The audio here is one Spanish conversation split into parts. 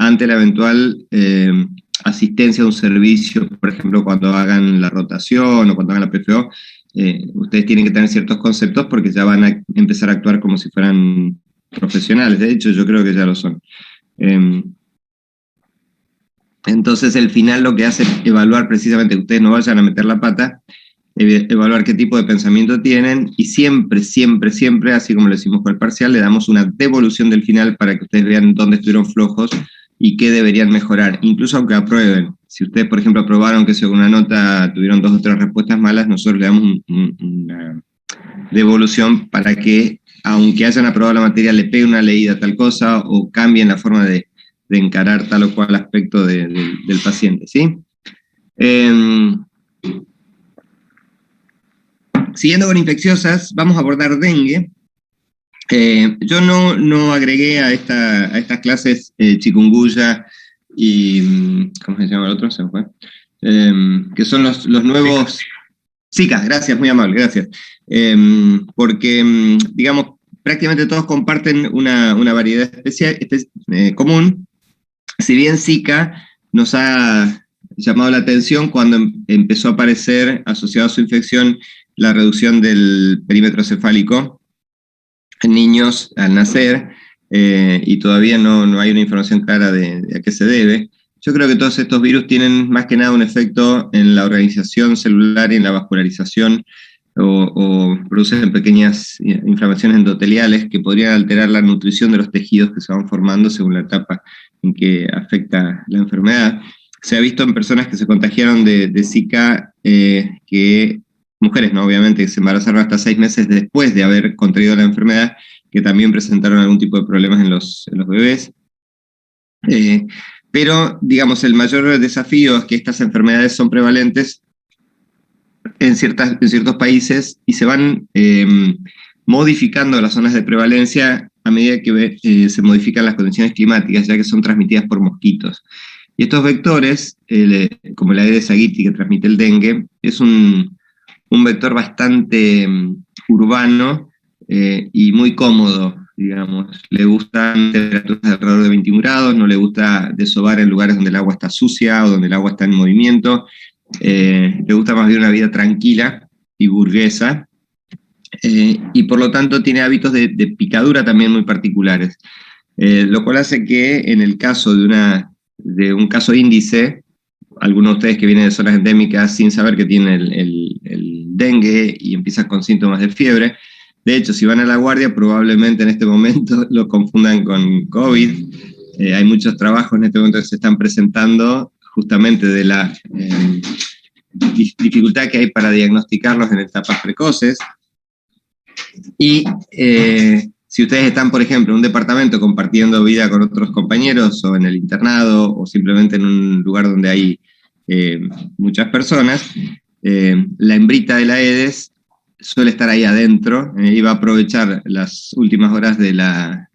ante la eventual asistencia a un servicio, por ejemplo, cuando hagan la rotación o cuando hagan la PFO, ustedes tienen que tener ciertos conceptos porque ya van a empezar a actuar como si fueran profesionales. De hecho, yo creo que ya lo son. Entonces, el final lo que hace es evaluar precisamente que ustedes no vayan a meter la pata, evaluar qué tipo de pensamiento tienen, y siempre, siempre, siempre, así como lo hicimos con el parcial, le damos una devolución del final para que ustedes vean dónde estuvieron flojos y qué deberían mejorar, incluso aunque aprueben. Si ustedes, por ejemplo, aprobaron que según una nota tuvieron 2 o 3 respuestas malas, nosotros le damos una devolución para que, aunque hayan aprobado la materia, le peguen una leída a tal cosa o cambien la forma de encarar tal o cual aspecto del paciente, ¿sí? Siguiendo con infecciosas, vamos a abordar dengue. Yo no agregué a estas clases chikungunya y, ¿cómo se llama el otro? Se me fue. Que son los nuevos... Zika, gracias, muy amable, gracias. Porque, digamos, prácticamente todos comparten una variedad común. Si bien Zika nos ha llamado la atención cuando empezó a aparecer, asociado a su infección, la reducción del perímetro cefálico en niños al nacer, y todavía no hay una información clara de a qué se debe. Yo creo que todos estos virus tienen más que nada un efecto en la organización celular y en la vascularización, o producen pequeñas inflamaciones endoteliales que podrían alterar la nutrición de los tejidos que se van formando según la etapa en que afecta la enfermedad. Se ha visto en personas que se contagiaron de Zika, que mujeres, ¿no? Obviamente, que se embarazaron hasta 6 meses después de haber contraído la enfermedad, que también presentaron algún tipo de problemas en los bebés. Pero, digamos, el mayor desafío es que estas enfermedades son prevalentes en ciertos países y se van modificando las zonas de prevalencia a medida que se modifican las condiciones climáticas, ya que son transmitidas por mosquitos. Y estos vectores, como la Aedes aegypti que transmite el dengue, es un vector bastante urbano y muy cómodo, digamos. Le gustan temperaturas de alrededor de 21 grados, no le gusta desovar en lugares donde el agua está sucia o donde el agua está en movimiento. Le gusta más bien una vida tranquila y burguesa, y por lo tanto tiene hábitos de picadura también muy particulares, lo cual hace que en el caso de un caso índice, algunos de ustedes que vienen de zonas endémicas sin saber que tienen el dengue y empiezan con síntomas de fiebre, de hecho si van a la guardia probablemente en este momento lo confundan con COVID. Hay muchos trabajos en este momento que se están presentando justamente de la dificultad que hay para diagnosticarlos en etapas precoces. Y si ustedes están, por ejemplo, en un departamento compartiendo vida con otros compañeros, o en el internado, o simplemente en un lugar donde hay muchas personas, la hembrita de la Aedes suele estar ahí adentro, y va a aprovechar las últimas horas de la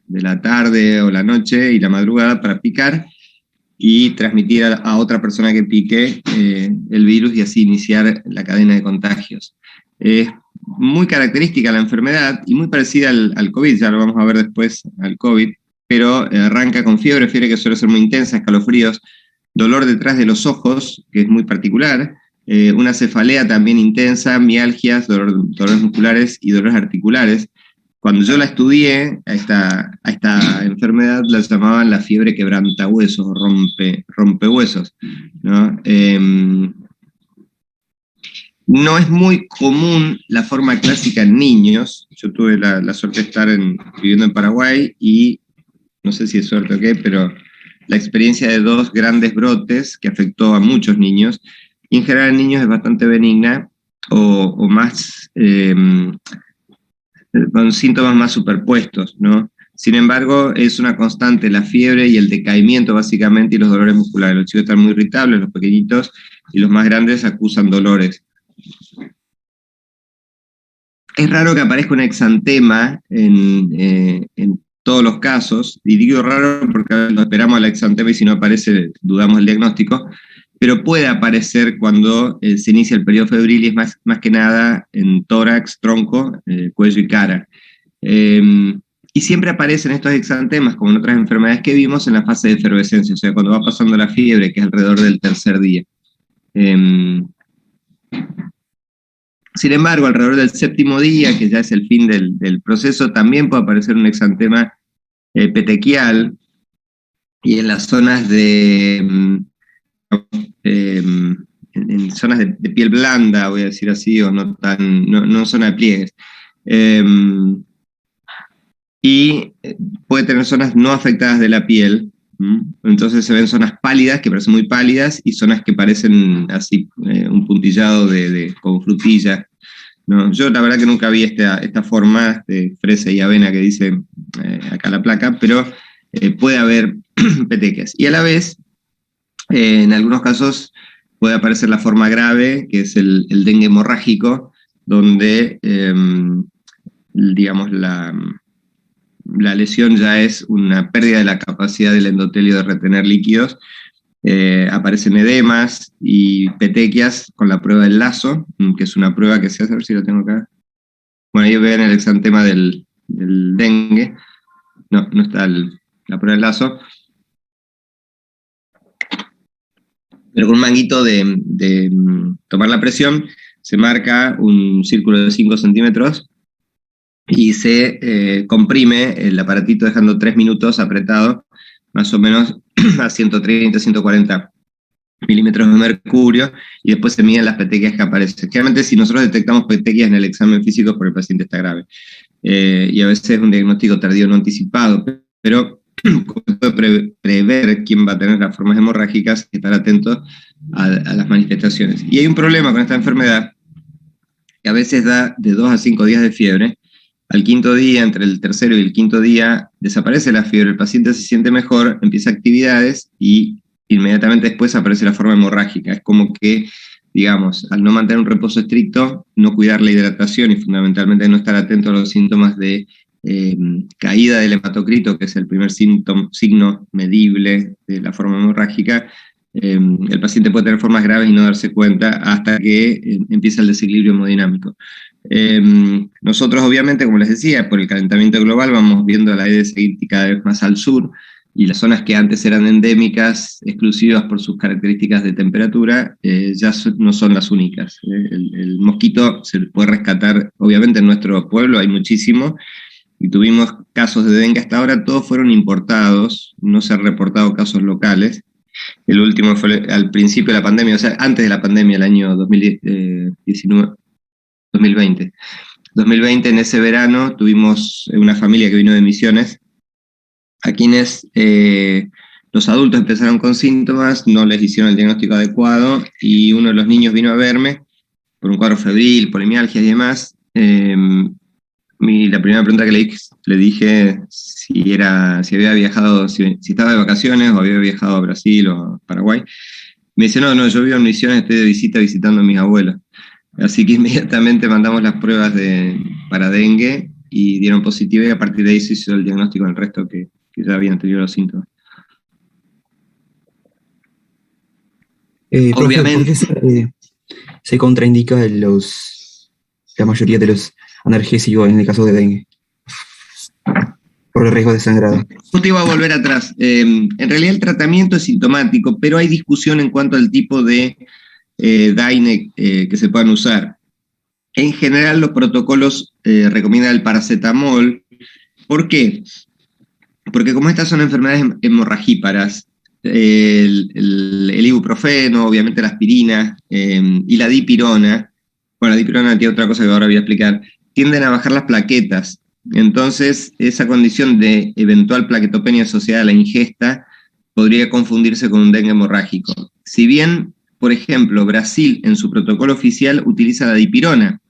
tarde o la noche y la madrugada para picar y transmitir a otra persona que pique el virus y así iniciar la cadena de contagios. Es muy característica la enfermedad y muy parecida al COVID, ya lo vamos a ver después, al COVID, pero arranca con fiebre que suele ser muy intensa, escalofríos, dolor detrás de los ojos, que es muy particular, una cefalea también intensa, mialgias, dolores musculares y dolores articulares. Cuando yo la estudié, a esta enfermedad la llamaban la fiebre quebrantahuesos o rompehuesos, ¿no? No es muy común la forma clásica en niños. Yo tuve la suerte de estar viviendo en Paraguay y no sé si es suerte o qué, pero la experiencia de 2 grandes brotes que afectó a muchos niños, y en general en niños es bastante benigna o más... con síntomas más superpuestos, ¿no? Sin embargo, es una constante la fiebre y el decaimiento, básicamente, y los dolores musculares. Los chicos están muy irritables, los pequeñitos, y los más grandes acusan dolores. Es raro que aparezca un exantema en todos los casos, y digo raro porque lo esperamos al exantema y si no aparece, dudamos del diagnóstico, pero puede aparecer cuando se inicia el periodo febril y es más que nada en tórax, tronco, cuello y cara. Y siempre aparecen estos exantemas, como en otras enfermedades que vimos, en la fase de efervescencia, o sea, cuando va pasando la fiebre, que es alrededor del tercer día. Sin embargo, alrededor del séptimo día, que ya es el fin del proceso, también puede aparecer un exantema petequial, y en las zonas en zonas de piel blanda, voy a decir así, o no zona de pliegues. Y puede tener zonas no afectadas de la piel. Entonces se ven zonas pálidas, que parecen muy pálidas, y zonas que parecen así, un puntillado con frutilla, ¿no? Yo la verdad que nunca vi esta forma de fresa y avena que dice acá la placa, pero puede haber petequias. Y a la vez, en algunos casos puede aparecer la forma grave, que es el dengue hemorrágico, donde, digamos, la lesión ya es una pérdida de la capacidad del endotelio de retener líquidos. Aparecen edemas y petequias con la prueba del lazo, que es una prueba que se hace, a ver si lo tengo acá. Bueno, ahí ven el exantema del dengue. No está la prueba del lazo. Pero con un manguito de tomar la presión, se marca un círculo de 5 centímetros y se comprime el aparatito dejando 3 minutos apretado, más o menos a 130, 140 milímetros de mercurio, y después se miden las petequias que aparecen. Generalmente, si nosotros detectamos petequias en el examen físico, es porque el paciente está grave. Y a veces es un diagnóstico tardío no anticipado, pero puede prever quién va a tener las formas hemorrágicas y estar atento a las manifestaciones. Y hay un problema con esta enfermedad, que a veces da de 2 a 5 días de fiebre. Al quinto día, entre el tercero y el quinto día, desaparece la fiebre, el paciente se siente mejor, empieza actividades y inmediatamente después aparece la forma hemorrágica. Es como que, digamos, al no mantener un reposo estricto, no cuidar la hidratación y fundamentalmente no estar atento a los síntomas de caída del hematocrito, que es el primer signo medible de la forma hemorrágica, el paciente puede tener formas graves y no darse cuenta hasta que empieza el desequilibrio hemodinámico. Nosotros, obviamente, como les decía, por el calentamiento global vamos viendo la Aedes aegypti cada vez más al sur, y las zonas que antes eran endémicas, exclusivas por sus características de temperatura, ya no son las únicas. El mosquito se puede rescatar, obviamente en nuestro pueblo hay muchísimo, y tuvimos casos de dengue hasta ahora, todos fueron importados, no se han reportado casos locales. El último fue al principio de la pandemia, o sea, antes de la pandemia, el año 2019, 2020. 2020, en ese verano, tuvimos una familia que vino de Misiones, a quienes los adultos empezaron con síntomas, no les hicieron el diagnóstico adecuado, y uno de los niños vino a verme por un cuadro febril, polimialgia y demás. La primera pregunta que le dije si había viajado, si estaba de vacaciones o había viajado a Brasil o a Paraguay. Me dice, no, yo vivo en Misiones, estoy de visita visitando a mis abuelos. Así que inmediatamente mandamos las pruebas para dengue y dieron positivo, y a partir de ahí se hizo el diagnóstico del resto que ya habían tenido los síntomas. Obviamente. Profe, ¿por qué se contraindica la mayoría de los analgésicos en el caso de dengue? Por el riesgo de sangrado. Justo iba a volver atrás. En realidad el tratamiento es sintomático, pero hay discusión en cuanto al tipo de DAINE que se puedan usar. En general los protocolos recomiendan el paracetamol. ¿Por qué? Porque como estas son enfermedades hemorragíparas, el ibuprofeno, obviamente la aspirina y la dipirona, bueno, la dipirona tiene otra cosa que ahora voy a explicar, tienden a bajar las plaquetas. Entonces, esa condición de eventual plaquetopenia asociada a la ingesta podría confundirse con un dengue hemorrágico. Si bien, por ejemplo, Brasil en su protocolo oficial utiliza la dipirona,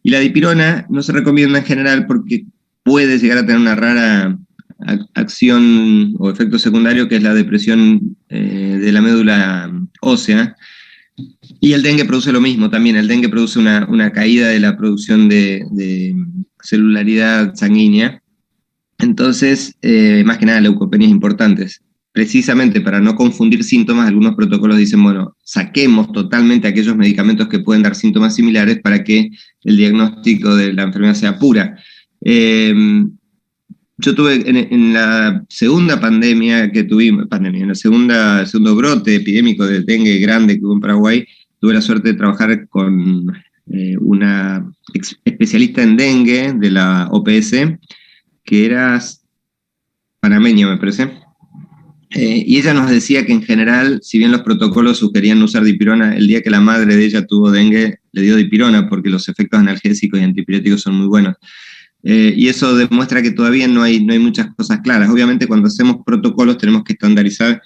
y la dipirona no se recomienda en general porque puede llegar a tener una rara acción o efecto secundario, que es la depresión de la médula ósea. Y el dengue produce lo mismo también. El dengue produce una caída de la producción de celularidad sanguínea. Entonces, más que nada, leucopenias importantes. Precisamente para no confundir síntomas, algunos protocolos dicen, bueno, saquemos totalmente aquellos medicamentos que pueden dar síntomas similares para que el diagnóstico de la enfermedad sea pura. Yo tuve en la segunda pandemia que tuvimos, en el segundo brote epidémico de dengue grande que hubo en Paraguay, tuve la suerte de trabajar con una especialista en dengue de la OPS, que era panameña, me parece. Y ella nos decía que en general, si bien los protocolos sugerían no usar dipirona, el día que la madre de ella tuvo dengue, le dio dipirona porque los efectos analgésicos y antipiréticos son muy buenos. Y eso demuestra que todavía no hay muchas cosas claras. Obviamente cuando hacemos protocolos tenemos que estandarizar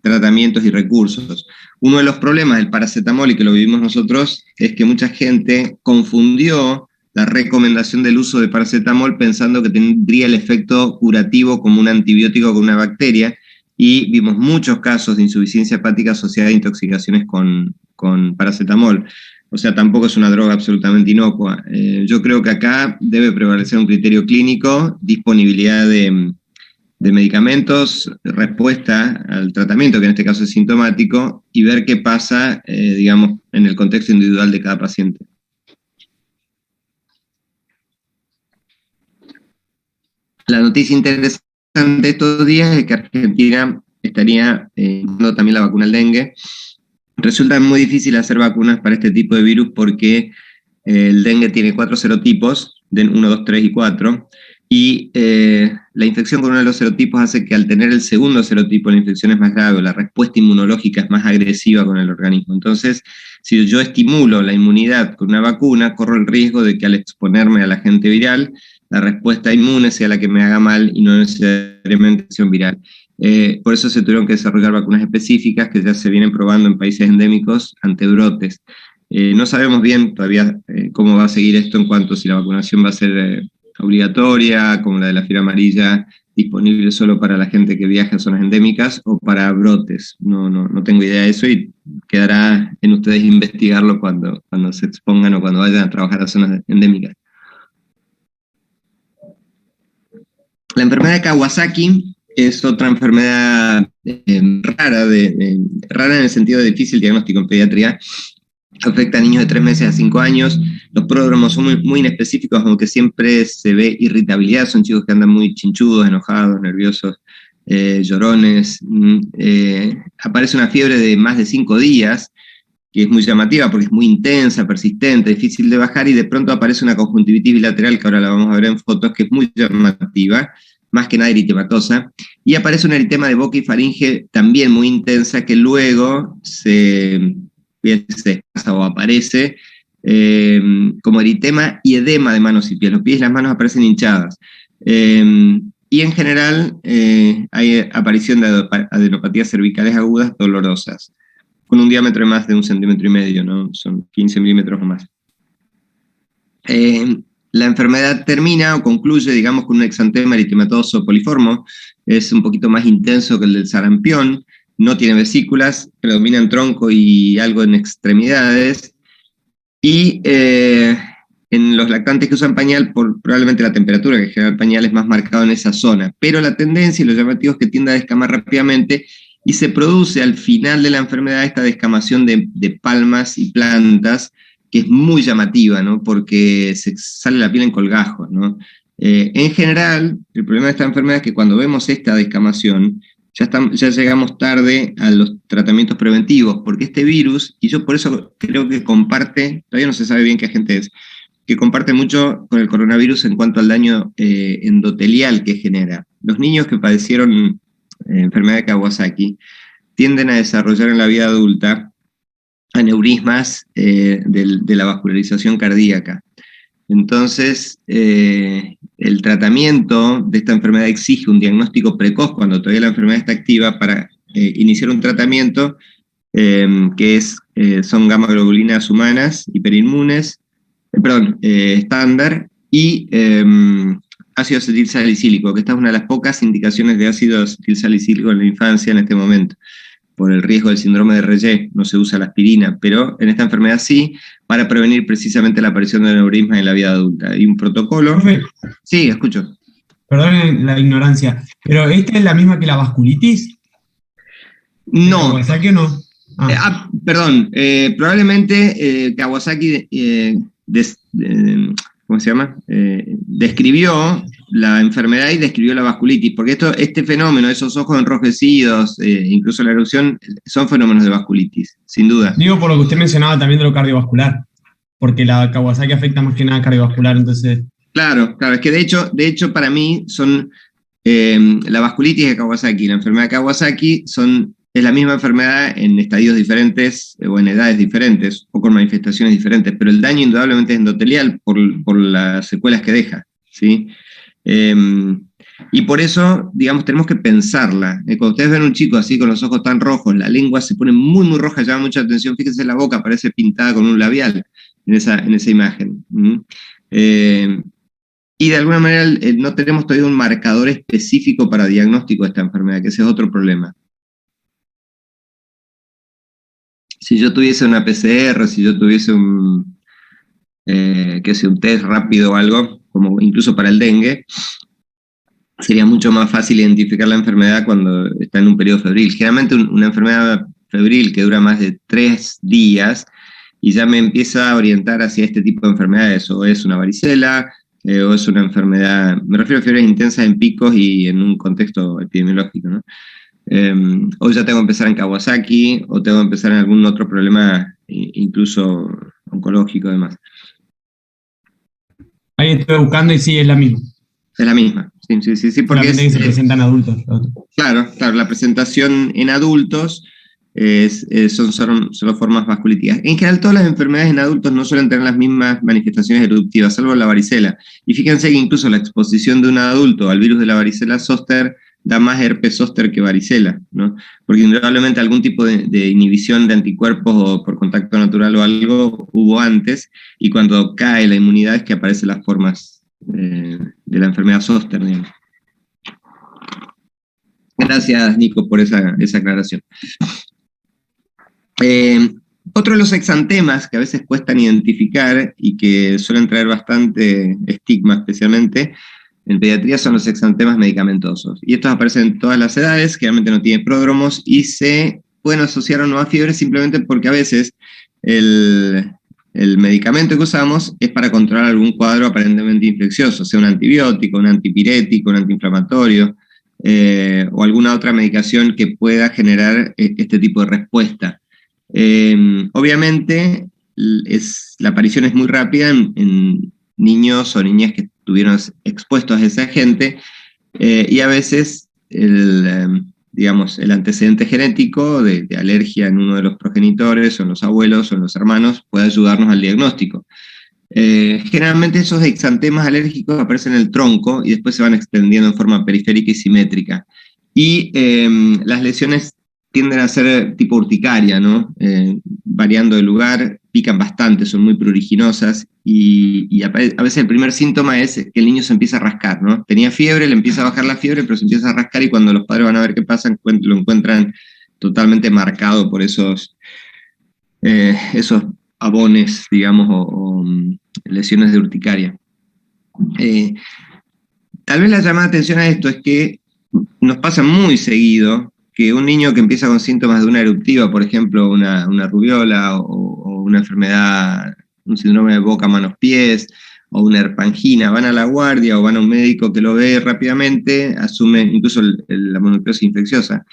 tratamientos y recursos. Uno de los problemas del paracetamol, y que lo vivimos nosotros, es que mucha gente confundió la recomendación del uso de paracetamol pensando que tendría el efecto curativo como un antibiótico con una bacteria, y vimos muchos casos de insuficiencia hepática asociada a intoxicaciones con paracetamol. O sea, tampoco es una droga absolutamente inocua. Yo creo que acá debe prevalecer un criterio clínico, disponibilidad de medicamentos, respuesta al tratamiento, que en este caso es sintomático, y ver qué pasa, digamos, en el contexto individual de cada paciente. La noticia interesante de estos días es que Argentina estaría dando también la vacuna al dengue. Resulta muy difícil hacer vacunas para este tipo de virus porque el dengue tiene 4 serotipos, de 1, 2, 3 y 4, y la infección con uno de los serotipos hace que al tener el segundo serotipo la infección es más grave, la respuesta inmunológica es más agresiva con el organismo. Entonces, si yo estimulo la inmunidad con una vacuna, corro el riesgo de que al exponerme al agente viral, la respuesta inmune sea la que me haga mal y no necesariamente acción viral. Por eso se tuvieron que desarrollar vacunas específicas que ya se vienen probando en países endémicos ante brotes. No sabemos bien todavía cómo va a seguir esto en cuanto a si la vacunación va a ser obligatoria, como la de la fiebre amarilla, disponible solo para la gente que viaja a zonas endémicas o para brotes. No tengo idea de eso y quedará en ustedes investigarlo cuando se expongan o cuando vayan a trabajar a zonas endémicas. La enfermedad de Kawasaki es otra enfermedad rara, rara en el sentido de difícil diagnóstico en pediatría. Afecta a niños de 3 meses a 5 años. Los pródromos son muy inespecíficos, aunque siempre se ve irritabilidad. Son chicos que andan muy chinchudos, enojados, nerviosos, llorones. Aparece una fiebre de más de 5 días, que es muy llamativa porque es muy intensa, persistente, difícil de bajar, y de pronto aparece una conjuntivitis bilateral, que ahora la vamos a ver en fotos, que es muy llamativa, más que nada eritematosa, y aparece un eritema de boca y faringe también muy intensa, que luego se pasa o aparece como eritema y edema de manos y pies. Los pies y las manos aparecen hinchadas. Y en general hay aparición de adenopatías cervicales agudas dolorosas, con un diámetro de más de 1,5 cm, ¿no? Son 15 milímetros o más. La enfermedad termina o concluye, digamos, con un exantema eritematoso poliforme. Es un poquito más intenso que el del sarampión, no tiene vesículas, predomina en tronco y algo en extremidades, y en los lactantes que usan pañal, probablemente la temperatura que genera el pañal es más marcada en esa zona, pero la tendencia y lo llamativo es que tiende a descamar rápidamente, y se produce al final de la enfermedad esta descamación de palmas y plantas, que es muy llamativa, ¿no? Porque se sale la piel en colgajos, ¿no? En general, el problema de esta enfermedad es que cuando vemos esta descamación, ya llegamos tarde a los tratamientos preventivos, porque este virus, y yo por eso creo que comparte, todavía no se sabe bien qué agente es, que comparte mucho con el coronavirus en cuanto al daño endotelial que genera. Los niños que padecieron enfermedad de Kawasaki tienden a desarrollar en la vida adulta aneurismas de la vascularización cardíaca. Entonces, el tratamiento de esta enfermedad exige un diagnóstico precoz cuando todavía la enfermedad está activa para iniciar un tratamiento que son gamma globulinas humanas hiperinmunes, estándar, y ácido acetil salicílico, que esta es una de las pocas indicaciones de ácido acetil salicílico en la infancia en este momento. Por el riesgo del síndrome de Reye no se usa la aspirina, pero en esta enfermedad sí, para prevenir precisamente la aparición de aneurismas en la vida adulta. Hay un protocolo. Profe, Sí, escucho. perdón la ignorancia, pero ¿esta es la misma que la vasculitis? No. ¿Kawasaki o no? Perdón, probablemente Kawasaki, ¿cómo se llama? Describió la enfermedad y describió la vasculitis, porque este fenómeno, esos ojos enrojecidos, incluso la erupción, son fenómenos de vasculitis, sin duda. Digo por lo que usted mencionaba también de lo cardiovascular, porque la Kawasaki afecta más que nada cardiovascular, entonces... Claro, es que de hecho para mí son la vasculitis de Kawasaki y la enfermedad de Kawasaki es la misma enfermedad en estadios diferentes o en edades diferentes o con manifestaciones diferentes, pero el daño indudablemente es endotelial por las secuelas que deja, ¿sí? Y por eso, digamos, tenemos que pensarla. Cuando ustedes ven un chico así con los ojos tan rojos, la lengua se pone muy, muy roja, llama mucha atención, fíjense la boca, parece pintada con un labial en esa imagen. Y de alguna manera no tenemos todavía un marcador específico para diagnóstico de esta enfermedad, que ese es otro problema. Si yo tuviese una PCR, si yo tuviese un test rápido o algo, como incluso para el dengue, sería mucho más fácil identificar la enfermedad cuando está en un periodo febril. Generalmente una enfermedad febril que dura más de 3 días y ya me empieza a orientar hacia este tipo de enfermedades, o es una varicela, o es una enfermedad, me refiero a fiebres intensas en picos y en un contexto epidemiológico, ¿no? O ya tengo que empezar en Kawasaki, o tengo que empezar en algún otro problema, incluso oncológico, además. Ahí estoy buscando y sí, es la misma. Es la misma, sí, porque solamente que se presentan adultos. Claro, la presentación en adultos son solo formas vasculíticas. En general, todas las enfermedades en adultos no suelen tener las mismas manifestaciones eruptivas, salvo la varicela. Y fíjense que incluso la exposición de un adulto al virus de la varicela zoster da más herpes zóster que varicela, ¿no? Porque indudablemente algún tipo de inhibición de anticuerpos o por contacto natural o algo hubo antes, y cuando cae la inmunidad es que aparecen las formas de la enfermedad zóster, digamos. Gracias, Nico, por esa aclaración. Otro de los exantemas que a veces cuestan identificar y que suelen traer bastante estigma, especialmente en pediatría, son los exantemas medicamentosos. Y estos aparecen en todas las edades, generalmente no tienen pródromos y se pueden asociar o no a fiebre simplemente porque a veces el medicamento que usamos es para controlar algún cuadro aparentemente infeccioso, sea un antibiótico, un antipirético, un antiinflamatorio, o alguna otra medicación que pueda generar este tipo de respuesta. Obviamente la aparición es muy rápida en niños o niñas que estuvieron expuestos a ese agente, y a veces el antecedente genético de alergia en uno de los progenitores o en los abuelos o en los hermanos puede ayudarnos al diagnóstico. Generalmente esos exantemas alérgicos aparecen en el tronco y después se van extendiendo en forma periférica y simétrica. Y las lesiones tienden a ser tipo urticaria, ¿no? Variando de lugar, pican bastante, son muy pruriginosas, y a veces el primer síntoma es que el niño se empieza a rascar, ¿no? Tenía fiebre, le empieza a bajar la fiebre, pero se empieza a rascar, y cuando los padres van a ver qué pasa, lo encuentran totalmente marcado por esos abones, digamos, o lesiones de urticaria. Tal vez la llamada de atención a esto es que nos pasa muy seguido que un niño que empieza con síntomas de una eruptiva, por ejemplo, una rubiola o una enfermedad, un síndrome de boca, manos, pies, o una herpangina, van a la guardia o van a un médico que lo ve rápidamente, asume, incluso la mononucleosis infecciosa,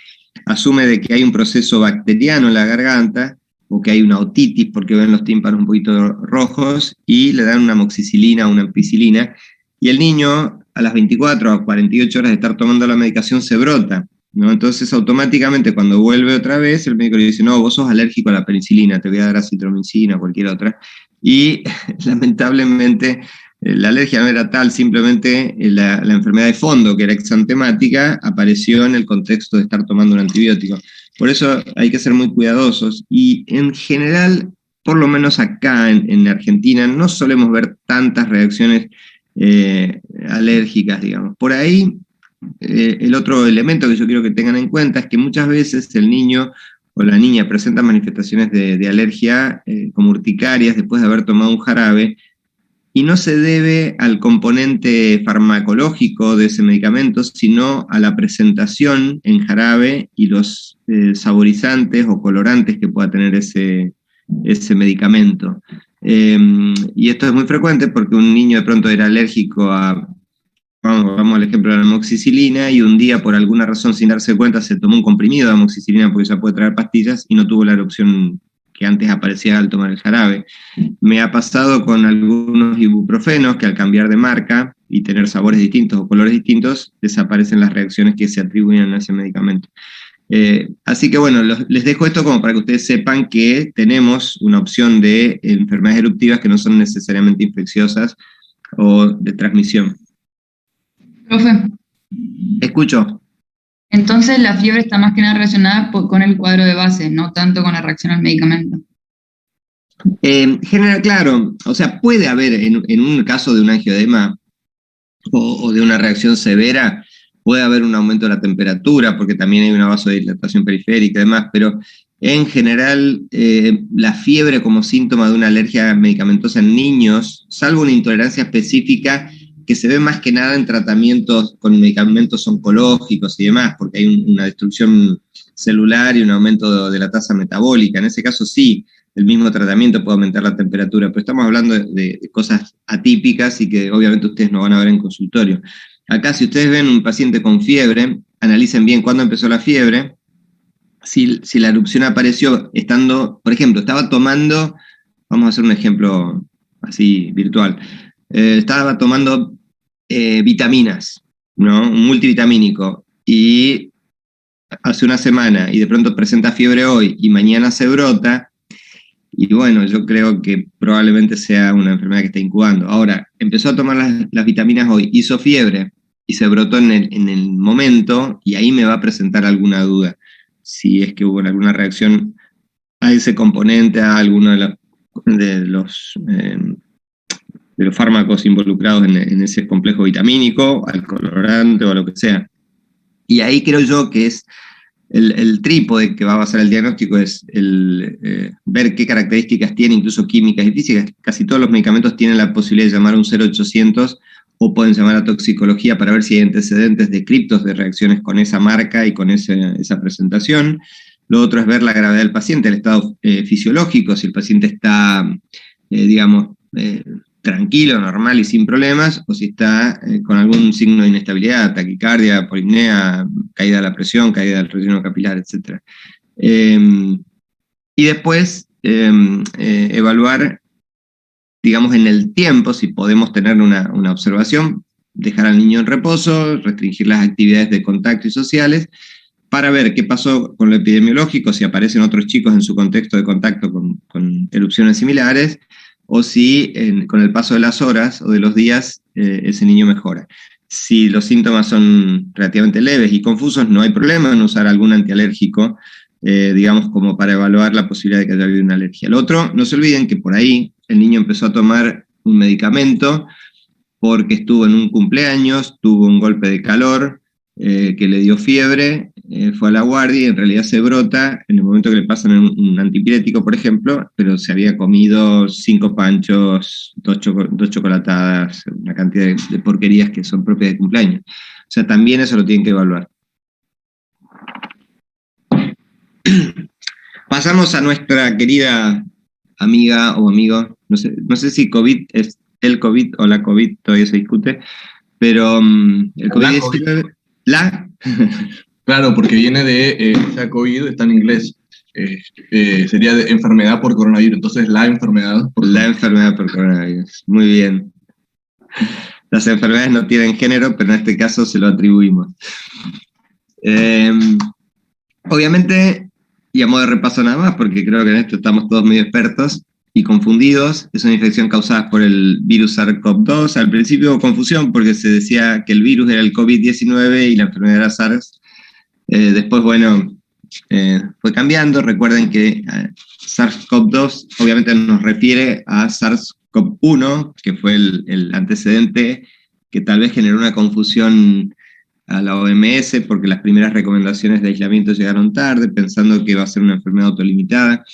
asume de que hay un proceso bacteriano en la garganta, o que hay una otitis porque ven los tímpanos un poquito rojos, y le dan una amoxicilina o una ampicilina, y el niño a las 24 a 48 horas de estar tomando la medicación se brota, ¿no? Entonces automáticamente cuando vuelve otra vez, el médico le dice, no, vos sos alérgico a la penicilina, te voy a dar acitromicina o cualquier otra, y lamentablemente la alergia no era tal, simplemente la enfermedad de fondo, que era exantemática, apareció en el contexto de estar tomando un antibiótico. Por eso hay que ser muy cuidadosos, y en general, por lo menos acá en Argentina, no solemos ver tantas reacciones alérgicas, digamos. Por ahí, el otro elemento que yo quiero que tengan en cuenta es que muchas veces el niño o la niña presentan manifestaciones de alergia como urticarias después de haber tomado un jarabe, y no se debe al componente farmacológico de ese medicamento, sino a la presentación en jarabe y los saborizantes o colorantes que pueda tener ese medicamento. Y esto es muy frecuente porque un niño de pronto era alérgico a vamos al ejemplo de la amoxicilina, y un día por alguna razón sin darse cuenta se tomó un comprimido de amoxicilina porque ya puede traer pastillas y no tuvo la erupción que antes aparecía al tomar el jarabe. Me ha pasado con algunos ibuprofenos que al cambiar de marca y tener sabores distintos o colores distintos, desaparecen las reacciones que se atribuyen a ese medicamento. Así que bueno, les dejo esto como para que ustedes sepan que tenemos una opción de enfermedades eruptivas que no son necesariamente infecciosas o de transmisión. Profe, Escucho. entonces la fiebre está más que nada relacionada con el cuadro de base, no tanto con la reacción al medicamento. General, claro, o sea, puede haber en un caso de un angioedema o de una reacción severa, puede haber un aumento de la temperatura, porque también hay una vasodilatación periférica y demás, pero en general la fiebre como síntoma de una alergia medicamentosa en niños, salvo una intolerancia específica que se ve más que nada en tratamientos con medicamentos oncológicos y demás, porque hay una destrucción celular y un aumento de la tasa metabólica. En ese caso sí, el mismo tratamiento puede aumentar la temperatura, pero estamos hablando de cosas atípicas y que obviamente ustedes no van a ver en consultorio. Acá, si ustedes ven un paciente con fiebre, analicen bien cuándo empezó la fiebre, si la erupción apareció estando, por ejemplo, estaba tomando, vamos a hacer un ejemplo así virtual, estaba tomando vitaminas, ¿no? Un multivitamínico, y hace una semana, y de pronto presenta fiebre hoy, y mañana se brota, y bueno, yo creo que probablemente sea una enfermedad que está incubando. Ahora, empezó a tomar las vitaminas hoy, hizo fiebre, y se brotó en el momento, y ahí me va a presentar alguna duda, si es que hubo alguna reacción a ese componente, a alguno de los fármacos involucrados en ese complejo vitamínico, al colorante o a lo que sea. Y ahí creo yo que es el trípode que va a basar el diagnóstico, es ver qué características tiene, incluso químicas y físicas. Casi todos los medicamentos tienen la posibilidad de llamar a un 0800 o pueden llamar a toxicología para ver si hay antecedentes descriptos de reacciones con esa marca y con esa presentación. Lo otro es ver la gravedad del paciente, el estado fisiológico, si el paciente está, digamos, tranquilo, normal y sin problemas, o si está con algún signo de inestabilidad, taquicardia, polipnea, caída de la presión, caída del relleno capilar, etc. Y después evaluar, digamos, en el tiempo, si podemos tener una observación, dejar al niño en reposo, restringir las actividades de contacto y sociales, para ver qué pasó con lo epidemiológico, si aparecen otros chicos en su contexto de contacto con erupciones similares, o si con el paso de las horas o de los días ese niño mejora. Si los síntomas son relativamente leves y confusos, no hay problema en usar algún antialérgico, digamos, como para evaluar la posibilidad de que haya habido una alergia. Lo otro, no se olviden que por ahí el niño empezó a tomar un medicamento porque estuvo en un cumpleaños, tuvo un golpe de calor que le dio fiebre, fue a la guardia y en realidad se brota en el momento que le pasan un antipirético, por ejemplo, pero se había comido 5 panchos, 2 chocolatadas, una cantidad de porquerías que son propias de cumpleaños. O sea, también eso lo tienen que evaluar. Pasamos a nuestra querida amiga o amigo, no sé si COVID es el COVID o la COVID, todavía se discute, pero el COVID-19, Claro, porque viene de, sea COVID, está en inglés, sería de enfermedad por coronavirus, entonces la enfermedad por coronavirus, muy bien. Las enfermedades no tienen género, pero en este caso se lo atribuimos. Obviamente, y a modo de repaso nada más, porque creo que en esto estamos todos medio expertos y confundidos, es una infección causada por el virus SARS-CoV-2. Al principio hubo confusión porque se decía que el virus era el COVID-19 y la enfermedad era SARS. Después, bueno, fue cambiando. Recuerden que SARS-CoV-2 obviamente nos refiere a SARS-CoV-1, que fue el antecedente que tal vez generó una confusión a la OMS, porque las primeras recomendaciones de aislamiento llegaron tarde, pensando que iba a ser una enfermedad autolimitada.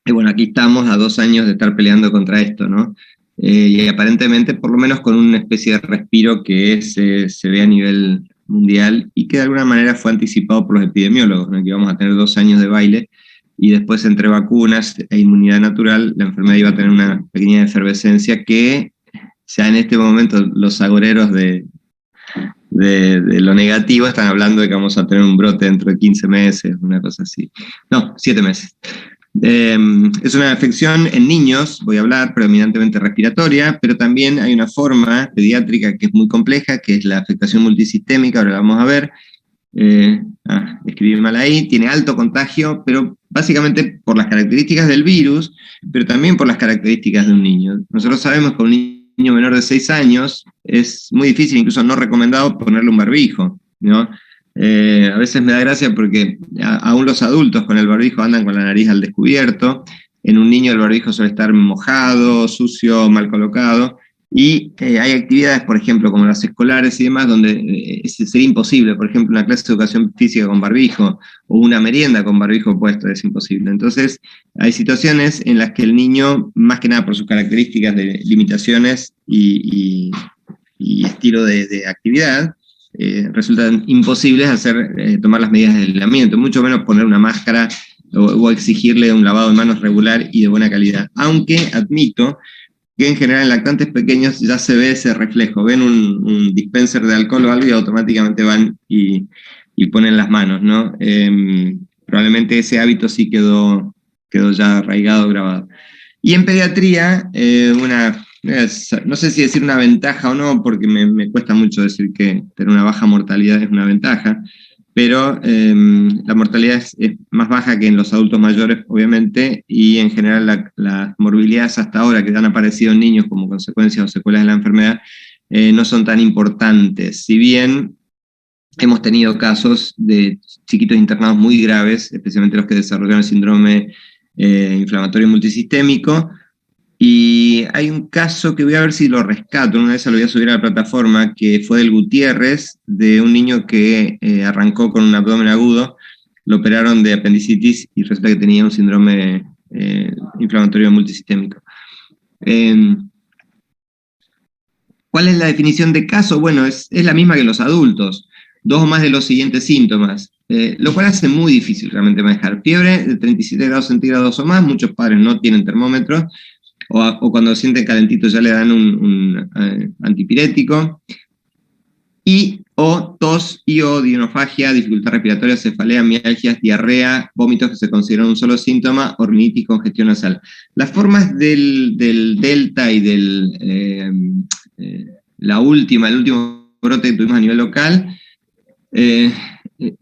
Y bueno, aquí estamos a 2 años de estar peleando contra esto, ¿no? Y aparentemente, por lo menos con una especie de respiro que se ve a nivel mundial y que de alguna manera fue anticipado por los epidemiólogos, ¿no? Que íbamos a tener 2 años de baile y después entre vacunas e inmunidad natural la enfermedad iba a tener una pequeña efervescencia que ya en este momento los agoreros de lo negativo están hablando de que vamos a tener un brote dentro de 15 meses, una cosa así. No, 7 meses. Es una afección en niños, voy a hablar, predominantemente respiratoria, pero también hay una forma pediátrica que es muy compleja, que es la afectación multisistémica, ahora la vamos a ver. Escribí mal ahí, tiene alto contagio, pero básicamente por las características del virus, pero también por las características de un niño. Nosotros sabemos que un niño menor de 6 años es muy difícil, incluso no recomendado, ponerle un barbijo, ¿no? A veces me da gracia porque aún los adultos con el barbijo andan con la nariz al descubierto. En un niño el barbijo suele estar mojado, sucio, mal colocado. Y hay actividades, por ejemplo, como las escolares y demás, donde sería imposible, por ejemplo, una clase de educación física con barbijo o una merienda con barbijo puesto, es imposible. Entonces, hay situaciones en las que el niño, más que nada por sus características de limitaciones y estilo de actividad, resultan imposibles tomar las medidas de aislamiento, mucho menos poner una máscara o exigirle un lavado de manos regular y de buena calidad. Aunque admito que en general en lactantes pequeños ya se ve ese reflejo, ven un dispenser de alcohol o algo y automáticamente van y ponen las manos, ¿no? Probablemente ese hábito sí quedó ya arraigado, grabado. Y en pediatría, no sé si decir una ventaja o no, porque me cuesta mucho decir que tener una baja mortalidad es una ventaja, pero la mortalidad es más baja que en los adultos mayores, obviamente, y en general las morbilidades hasta ahora que han aparecido en niños como consecuencia o secuelas de la enfermedad no son tan importantes. Si bien hemos tenido casos de chiquitos internados muy graves, especialmente los que desarrollaron el síndrome inflamatorio multisistémico, y hay un caso que voy a ver si lo rescato, una vez lo voy a subir a la plataforma, que fue del Gutiérrez, de un niño que arrancó con un abdomen agudo, lo operaron de apendicitis y resulta que tenía un síndrome inflamatorio multisistémico. ¿Cuál es la definición de caso? Bueno, es la misma que los adultos, 2 o más de los siguientes síntomas, lo cual hace muy difícil realmente manejar. Fiebre de 37 grados centígrados o más, muchos padres no tienen termómetros, o cuando sienten calentito ya le dan un antipirético, o tos o dienofagia, dificultad respiratoria, cefalea, mialgias, diarrea, vómitos que se consideran un solo síntoma, o rinitis, congestión nasal. Las formas del delta y el último brote que tuvimos a nivel local,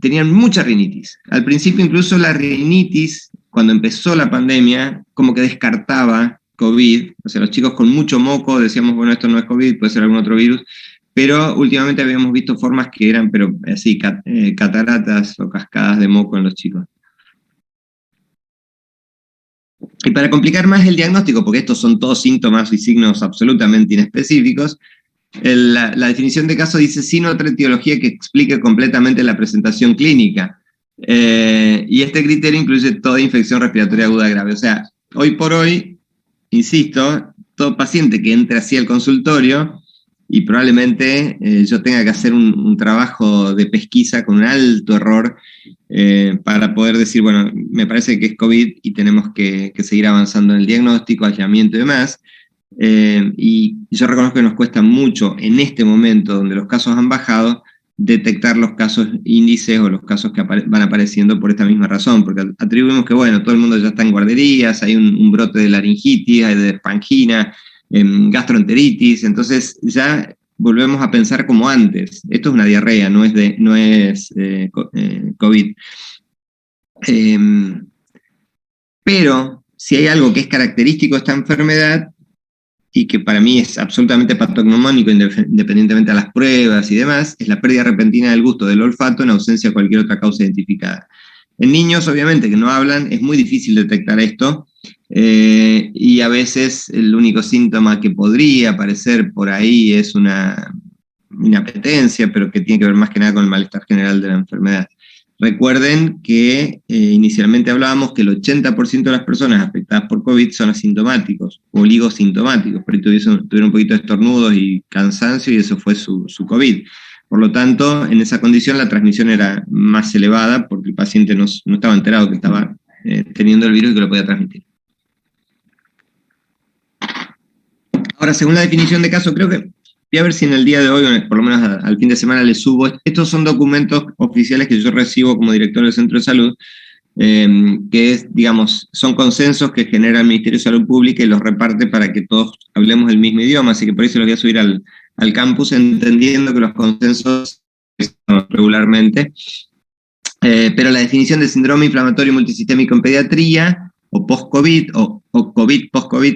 tenían mucha rinitis. Al principio incluso la rinitis, cuando empezó la pandemia, como que descartaba COVID, o sea, los chicos con mucho moco decíamos, bueno, esto no es COVID, puede ser algún otro virus, pero últimamente habíamos visto formas que eran, pero así, cataratas o cascadas de moco en los chicos. Y para complicar más el diagnóstico, porque estos son todos síntomas y signos absolutamente inespecíficos, la definición de caso dice sin otra etiología que explique completamente la presentación clínica. Y este criterio incluye toda infección respiratoria aguda grave. O sea, hoy por hoy, insisto, todo paciente que entre así al consultorio, y probablemente yo tenga que hacer un trabajo de pesquisa con un alto error para poder decir, bueno, me parece que es COVID y tenemos que seguir avanzando en el diagnóstico, aislamiento y demás. Y yo reconozco que nos cuesta mucho en este momento, donde los casos han bajado, detectar los casos índices o los casos que van apareciendo por esta misma razón, porque atribuimos que, bueno, todo el mundo ya está en guarderías, hay un brote de laringitis, hay de angina, gastroenteritis, entonces ya volvemos a pensar como antes. Esto es una diarrea, no es COVID. Pero si hay algo que es característico de esta enfermedad, y que para mí es absolutamente patognomónico independientemente de las pruebas y demás, es la pérdida repentina del gusto del olfato en ausencia de cualquier otra causa identificada. En niños, obviamente, que no hablan, es muy difícil detectar esto, y a veces el único síntoma que podría aparecer por ahí es una inapetencia, pero que tiene que ver más que nada con el malestar general de la enfermedad. Recuerden que inicialmente hablábamos que el 80% de las personas afectadas por COVID son asintomáticos o oligosintomáticos, pero tuvieron un poquito de estornudos y cansancio y eso fue su COVID. Por lo tanto, en esa condición la transmisión era más elevada porque el paciente no estaba enterado que estaba teniendo el virus y que lo podía transmitir. Ahora, según la definición de caso, creo que voy a ver si en el día de hoy, o por lo menos al fin de semana, les subo. Estos son documentos oficiales que yo recibo como director del Centro de Salud, que es, digamos, son consensos que genera el Ministerio de Salud Pública y los reparte para que todos hablemos el mismo idioma, así que por eso los voy a subir al campus, entendiendo que los consensos son regularmente. Pero la definición de síndrome inflamatorio multisistémico en pediatría, o post-COVID, o COVID post-COVID,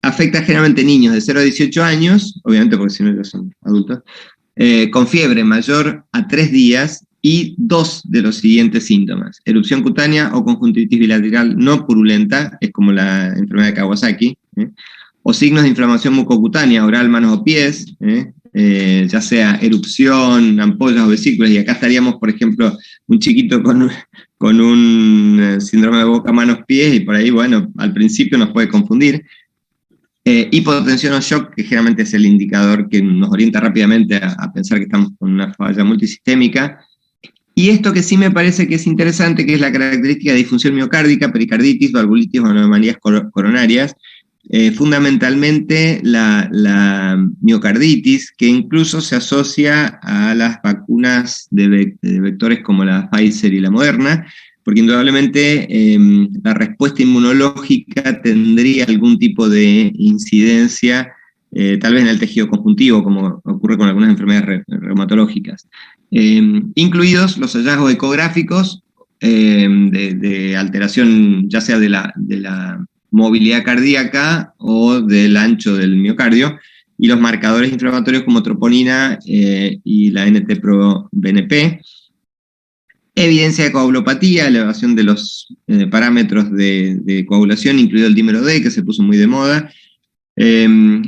afecta generalmente niños de 0 a 18 años, obviamente porque si no ya son adultos, con fiebre mayor a 3 días y 2 de los siguientes síntomas: erupción cutánea o conjuntivitis bilateral no purulenta, es como la enfermedad de Kawasaki, o signos de inflamación mucocutánea, oral, manos o pies, ya sea erupción, ampollas o vesículas, y acá estaríamos, por ejemplo, un chiquito con un síndrome de boca, manos, pies, y por ahí, bueno, al principio nos puede confundir. Hipotensión o shock, que generalmente es el indicador que nos orienta rápidamente a pensar que estamos con una falla multisistémica. Y esto que sí me parece que es interesante, que es la característica de disfunción miocárdica, pericarditis, valvulitis o anomalías coronarias, fundamentalmente la miocarditis, que incluso se asocia a las vacunas de vectores como la Pfizer y la Moderna, porque indudablemente la respuesta inmunológica tendría algún tipo de incidencia, tal vez en el tejido conjuntivo, como ocurre con algunas enfermedades reumatológicas. Incluidos los hallazgos ecográficos de alteración, ya sea de la movilidad cardíaca o del ancho del miocardio, y los marcadores inflamatorios como troponina y la NT-proBNP. Evidencia de coagulopatía, elevación de los parámetros de coagulación, incluido el dímero D, que se puso muy de moda.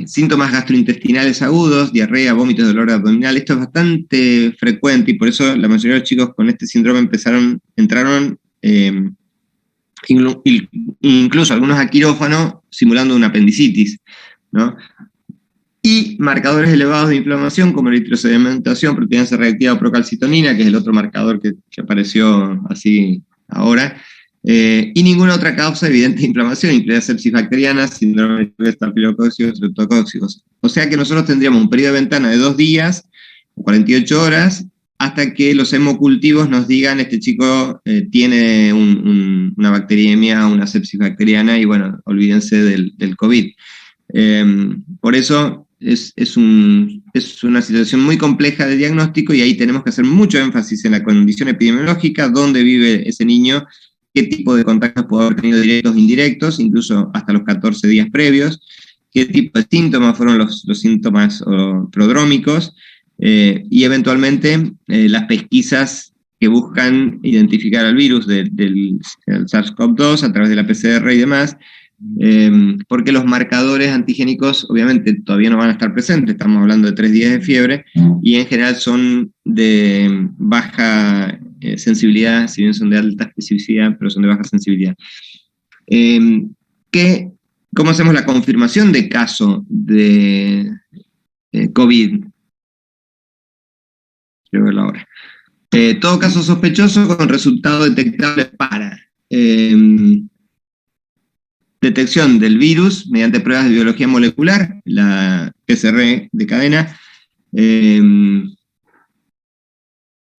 Síntomas gastrointestinales agudos, diarrea, vómitos, dolor abdominal. Esto es bastante frecuente y por eso la mayoría de los chicos con este síndrome entraron incluso algunos a quirófano simulando una apendicitis, ¿no? Y marcadores elevados de inflamación como eritrosedimentación, proteína C reactiva o procalcitonina, que es el otro marcador que apareció así ahora, y ninguna otra causa evidente de inflamación, incluida sepsis bacteriana, síndrome de estafilococcio, estreptocóccicos. O sea que nosotros tendríamos un periodo de ventana de 2 días, o 48 horas, hasta que los hemocultivos nos digan, este chico tiene una bacteriemia, una sepsis bacteriana, y bueno, olvídense del COVID. Por eso es una situación muy compleja de diagnóstico, y ahí tenemos que hacer mucho énfasis en la condición epidemiológica, dónde vive ese niño, qué tipo de contactos puede haber tenido, directos e indirectos, incluso hasta los 14 días previos, qué tipo de síntomas fueron los síntomas prodrómicos, y eventualmente las pesquisas que buscan identificar al virus del SARS-CoV-2 a través de la PCR y demás, porque los marcadores antigénicos obviamente todavía no van a estar presentes, estamos hablando de 3 días de fiebre, y en general son de baja sensibilidad, si bien son de alta especificidad, pero son de baja sensibilidad. ¿Cómo hacemos la confirmación de caso de COVID? Quiero verlo ahora. Todo caso sospechoso con resultado detectable para detección del virus mediante pruebas de biología molecular, la PCR de cadena,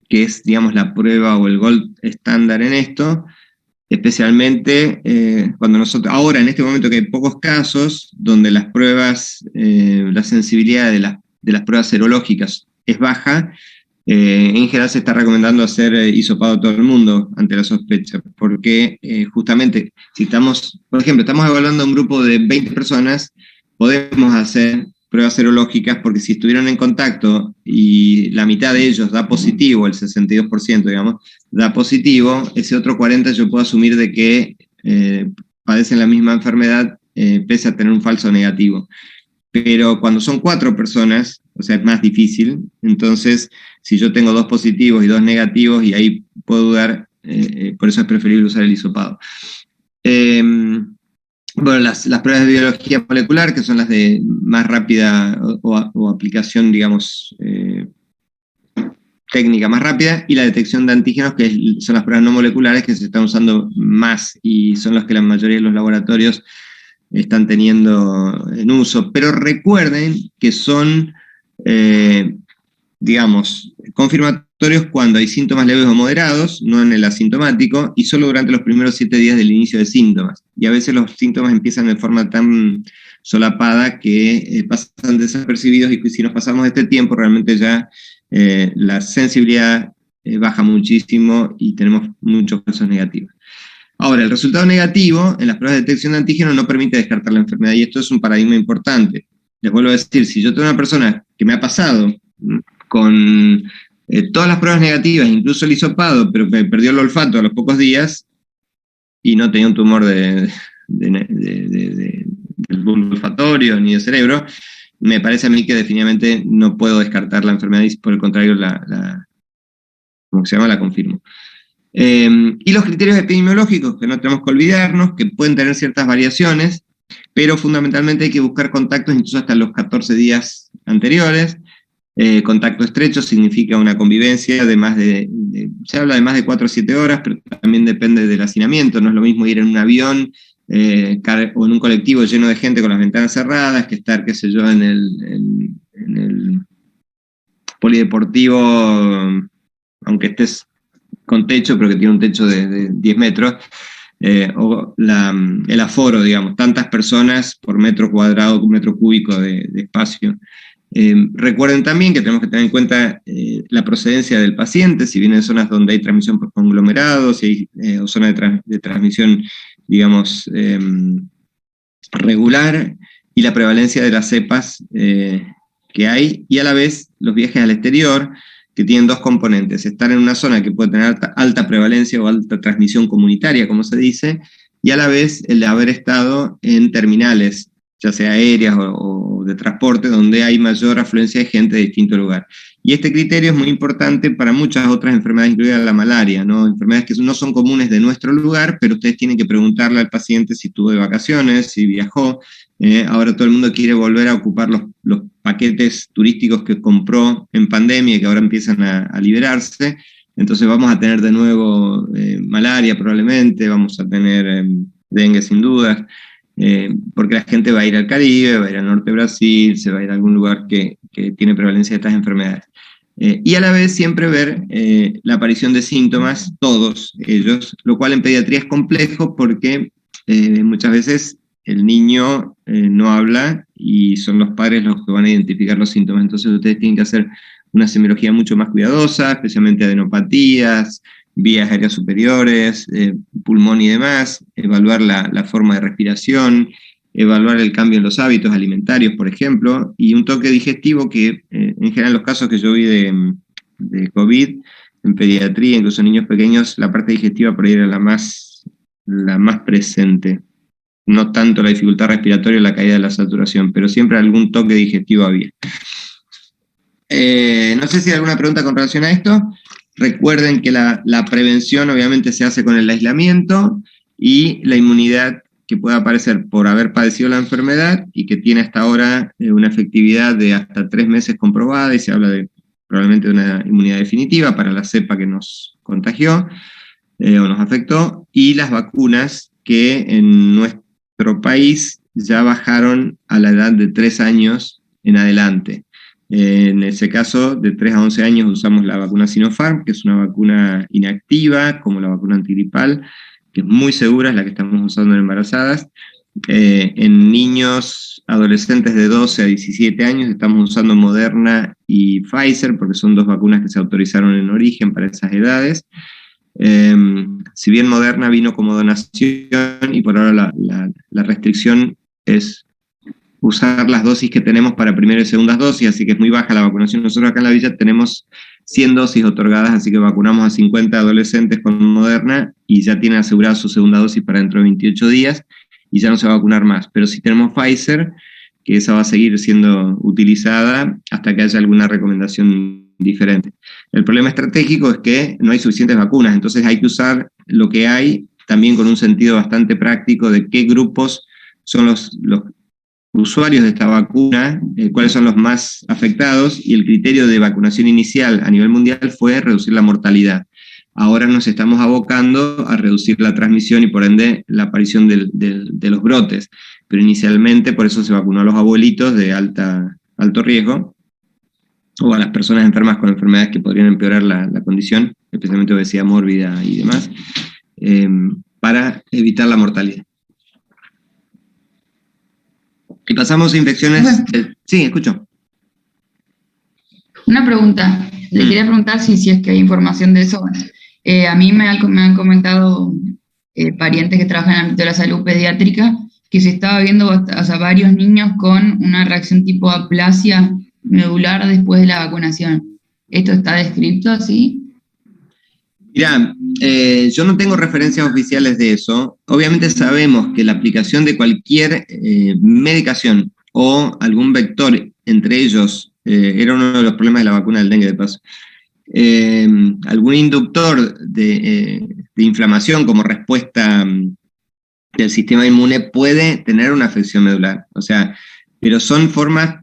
que es, digamos, la prueba o el gold estándar en esto, especialmente cuando nosotros, ahora en este momento que hay pocos casos, donde las pruebas, la sensibilidad de las pruebas serológicas es baja, en general se está recomendando hacer hisopado a todo el mundo ante la sospecha, porque justamente si estamos, por ejemplo, estamos evaluando un grupo de 20 personas, podemos hacer pruebas serológicas, porque si estuvieron en contacto y la mitad de ellos da positivo, el 62%, digamos, da positivo, ese otro 40% yo puedo asumir de que padecen la misma enfermedad, pese a tener un falso negativo. Pero cuando son 4 personas, o sea, es más difícil. Entonces, si yo tengo 2 positivos y 2 negativos, y ahí puedo dudar, por eso es preferible usar el hisopado. Bueno, las pruebas de biología molecular, que son las de más rápida o aplicación, digamos, técnica más rápida, y la detección de antígenos, que son las pruebas no moleculares que se están usando más, y son las que la mayoría de los laboratorios están teniendo en uso, pero recuerden que son, digamos, confirmatorios cuando hay síntomas leves o moderados, no en el asintomático, y solo durante los primeros 7 días del inicio de síntomas. Y a veces los síntomas empiezan de forma tan solapada que pasan desapercibidos, y si nos pasamos de este tiempo, realmente ya la sensibilidad baja muchísimo y tenemos muchos casos negativos. Ahora, el resultado negativo en las pruebas de detección de antígeno no permite descartar la enfermedad, y esto es un paradigma importante. Les vuelvo a decir, si yo tengo una persona que me ha pasado con todas las pruebas negativas, incluso el hisopado, pero me perdió el olfato a los pocos días y no tenía un tumor del bulbo olfatorio ni de cerebro, me parece a mí que definitivamente no puedo descartar la enfermedad, y por el contrario, ¿cómo se llama? La confirmo. Y los criterios epidemiológicos, que no tenemos que olvidarnos, que pueden tener ciertas variaciones, pero fundamentalmente hay que buscar contactos incluso hasta los 14 días anteriores. Contacto estrecho significa una convivencia de se habla de más de 4 a 7 horas, pero también depende del hacinamiento. No es lo mismo ir en un avión o en un colectivo lleno de gente con las ventanas cerradas que estar, qué sé yo, en el polideportivo, aunque estés con techo, pero que tiene un techo de 10 metros, o el aforo, digamos, tantas personas por metro cuadrado, metro cúbico de espacio. Recuerden también que tenemos que tener en cuenta la procedencia del paciente, si viene de zonas donde hay transmisión por conglomerados, si hay, o zona de transmisión, digamos, regular, y la prevalencia de las cepas que hay, y a la vez los viajes al exterior, que tienen dos componentes: estar en una zona que puede tener alta prevalencia o alta transmisión comunitaria, como se dice, y a la vez el de haber estado en terminales, ya sea aéreas o de transporte, donde hay mayor afluencia de gente de distinto lugar. Y este criterio es muy importante para muchas otras enfermedades, incluida la malaria, ¿no? Enfermedades que no son comunes de nuestro lugar, pero ustedes tienen que preguntarle al paciente si estuvo de vacaciones, si viajó. Ahora todo el mundo quiere volver a ocupar los paquetes turísticos que compró en pandemia y que ahora empiezan a liberarse. Entonces vamos a tener de nuevo malaria probablemente, vamos a tener dengue sin dudas, porque la gente va a ir al Caribe, va a ir al norte de Brasil, se va a ir a algún lugar que tiene prevalencia de estas enfermedades. Y a la vez siempre ver la aparición de síntomas, todos ellos, lo cual en pediatría es complejo porque muchas veces el niño no habla y son los padres los que van a identificar los síntomas. Entonces ustedes tienen que hacer una semiología mucho más cuidadosa, especialmente adenopatías, vías aéreas superiores, pulmón y demás, evaluar la forma de respiración, evaluar el cambio en los hábitos alimentarios, por ejemplo, y un toque digestivo que en general los casos que yo vi de COVID en pediatría, incluso en niños pequeños, la parte digestiva por ahí era la más presente. No tanto la dificultad respiratoria o la caída de la saturación, pero siempre algún toque digestivo había. No sé si hay alguna pregunta con relación a esto. Recuerden que la prevención obviamente se hace con el aislamiento y la inmunidad que pueda aparecer por haber padecido la enfermedad y que tiene hasta ahora una efectividad de hasta 3 meses comprobada, y se habla probablemente de una inmunidad definitiva para la cepa que nos contagió o nos afectó, y las vacunas que en nuestro país ya bajaron a la edad de 3 años en adelante. En ese caso, de 3 a 11 años usamos la vacuna Sinopharm, que es una vacuna inactiva, como la vacuna antigripal, que es muy segura, es la que estamos usando en embarazadas. En niños adolescentes de 12 a 17 años estamos usando Moderna y Pfizer, porque son 2 vacunas que se autorizaron en origen para esas edades. Si bien Moderna vino como donación, y por ahora la restricción es usar las dosis que tenemos para primera y segundas dosis, así que es muy baja la vacunación. Nosotros acá en la villa tenemos 100 dosis otorgadas, así que vacunamos a 50 adolescentes con Moderna y ya tienen asegurada su segunda dosis para dentro de 28 días y ya no se va a vacunar más. Pero sí tenemos Pfizer, que esa va a seguir siendo utilizada hasta que haya alguna recomendación diferente. El problema estratégico es que no hay suficientes vacunas, entonces hay que usar lo que hay, también con un sentido bastante práctico de qué grupos son los usuarios de esta vacuna, cuáles son los más afectados, y el criterio de vacunación inicial a nivel mundial fue reducir la mortalidad. ahora nos estamos abocando a reducir la transmisión y por ende la aparición de los brotes. Pero inicialmente por eso se vacunó a los abuelitos de alto riesgo, o a las personas enfermas con enfermedades que podrían empeorar la condición, especialmente obesidad mórbida y demás, para evitar la mortalidad. Y pasamos a infecciones... sí, escucho. Una pregunta. Le quería preguntar si es que hay información de eso. A mí me han comentado parientes que trabajan en el ámbito de la salud pediátrica que se estaba viendo, o sea, varios niños con una reacción tipo aplasia medular después de la vacunación. ¿Esto está descrito así? Mirá, yo no tengo referencias oficiales de eso. Obviamente sabemos que la aplicación de cualquier medicación o algún vector, entre ellos, era uno de los problemas de la vacuna del dengue de paso, algún inductor de inflamación como respuesta del sistema inmune puede tener una afección medular. O sea, pero son formas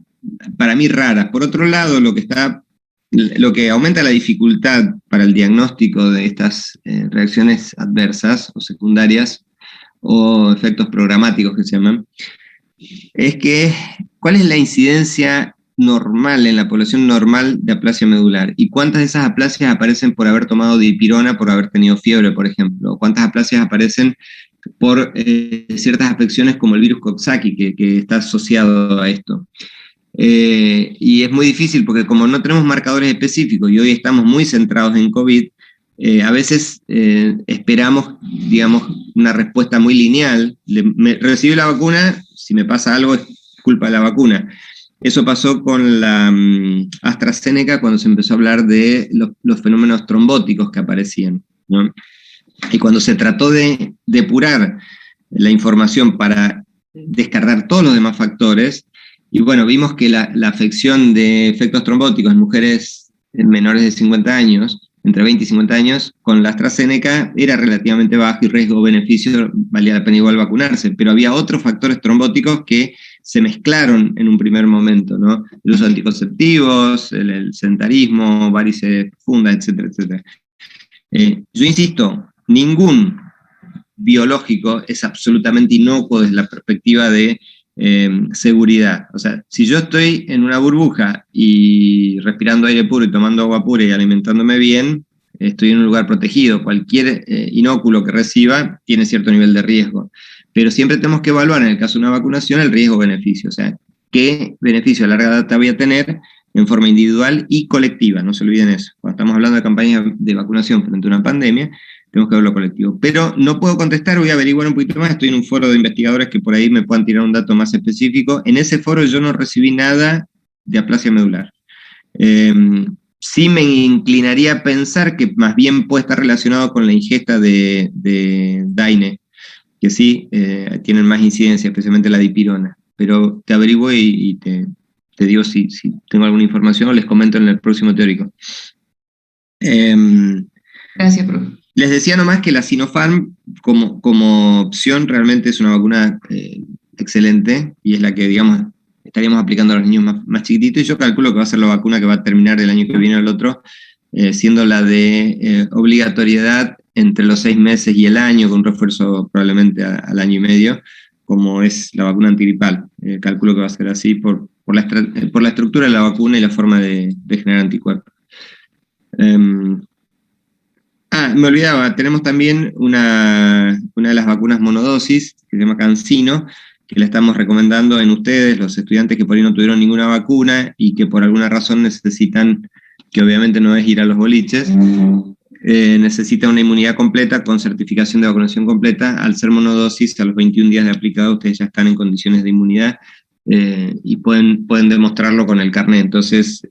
para mí raras. Por otro lado, lo que aumenta la dificultad para el diagnóstico de estas reacciones adversas o secundarias o efectos programáticos que se llaman, es que ¿cuál es la incidencia normal en la población normal de aplasia medular? ¿Y cuántas de esas aplasias aparecen por haber tomado dipirona, por haber tenido fiebre, por ejemplo? ¿Cuántas aplasias aparecen por ciertas afecciones como el virus Coxsackie, que está asociado a esto? Y es muy difícil porque como no tenemos marcadores específicos y hoy estamos muy centrados en COVID, a veces esperamos, digamos, una respuesta muy lineal. Recibí la vacuna, si me pasa algo es culpa de la vacuna. Eso pasó con la AstraZeneca cuando se empezó a hablar de los fenómenos trombóticos que aparecían, ¿no? Y cuando se trató de depurar la información para descartar todos los demás factores, y bueno, vimos que la afección de efectos trombóticos en mujeres menores de 50 años, entre 20 y 50 años, con la AstraZeneca era relativamente bajo y riesgo-beneficio valía la pena igual vacunarse, pero había otros factores trombóticos que se mezclaron en un primer momento, ¿no? El uso de anticonceptivos, el sedentarismo, varices profundas, etcétera, etcétera. Yo insisto, ningún biológico es absolutamente inocuo desde la perspectiva de seguridad. O sea, si yo estoy en una burbuja y respirando aire puro y tomando agua pura y alimentándome bien, estoy en un lugar protegido. Cualquier inóculo que reciba tiene cierto nivel de riesgo. Pero siempre tenemos que evaluar, en el caso de una vacunación, el riesgo-beneficio. O sea, qué beneficio a larga data voy a tener en forma individual y colectiva. No se olviden eso. Cuando estamos hablando de campañas de vacunación frente a una pandemia, tenemos que verlo colectivo. Pero no puedo contestar, voy a averiguar un poquito más. Estoy en un foro de investigadores que por ahí me puedan tirar un dato más específico. En ese foro yo no recibí nada de aplasia medular. Sí me inclinaría a pensar que más bien puede estar relacionado con la ingesta de DAINE, que sí tienen más incidencia, especialmente la dipirona. Pero te averiguo y te digo si tengo alguna información o les comento en el próximo teórico. Gracias, profe. Les decía nomás que la Sinopharm como opción realmente es una vacuna excelente y es la que, digamos, estaríamos aplicando a los niños más chiquititos, y yo calculo que va a ser la vacuna que va a terminar el año que viene o el otro, siendo la de obligatoriedad entre los 6 meses y el año, con un refuerzo probablemente al año y medio, como es la vacuna antigripal. Calculo que va a ser así por la estructura de la vacuna y la forma de generar anticuerpos. Me olvidaba, tenemos también una de las vacunas monodosis, que se llama CanSino, que la estamos recomendando en ustedes, los estudiantes que por ahí no tuvieron ninguna vacuna y que por alguna razón necesitan, que obviamente no es ir a los boliches, necesitan una inmunidad completa con certificación de vacunación completa. Al ser monodosis, a los 21 días de aplicado, ustedes ya están en condiciones de inmunidad y pueden demostrarlo con el carnet. Entonces,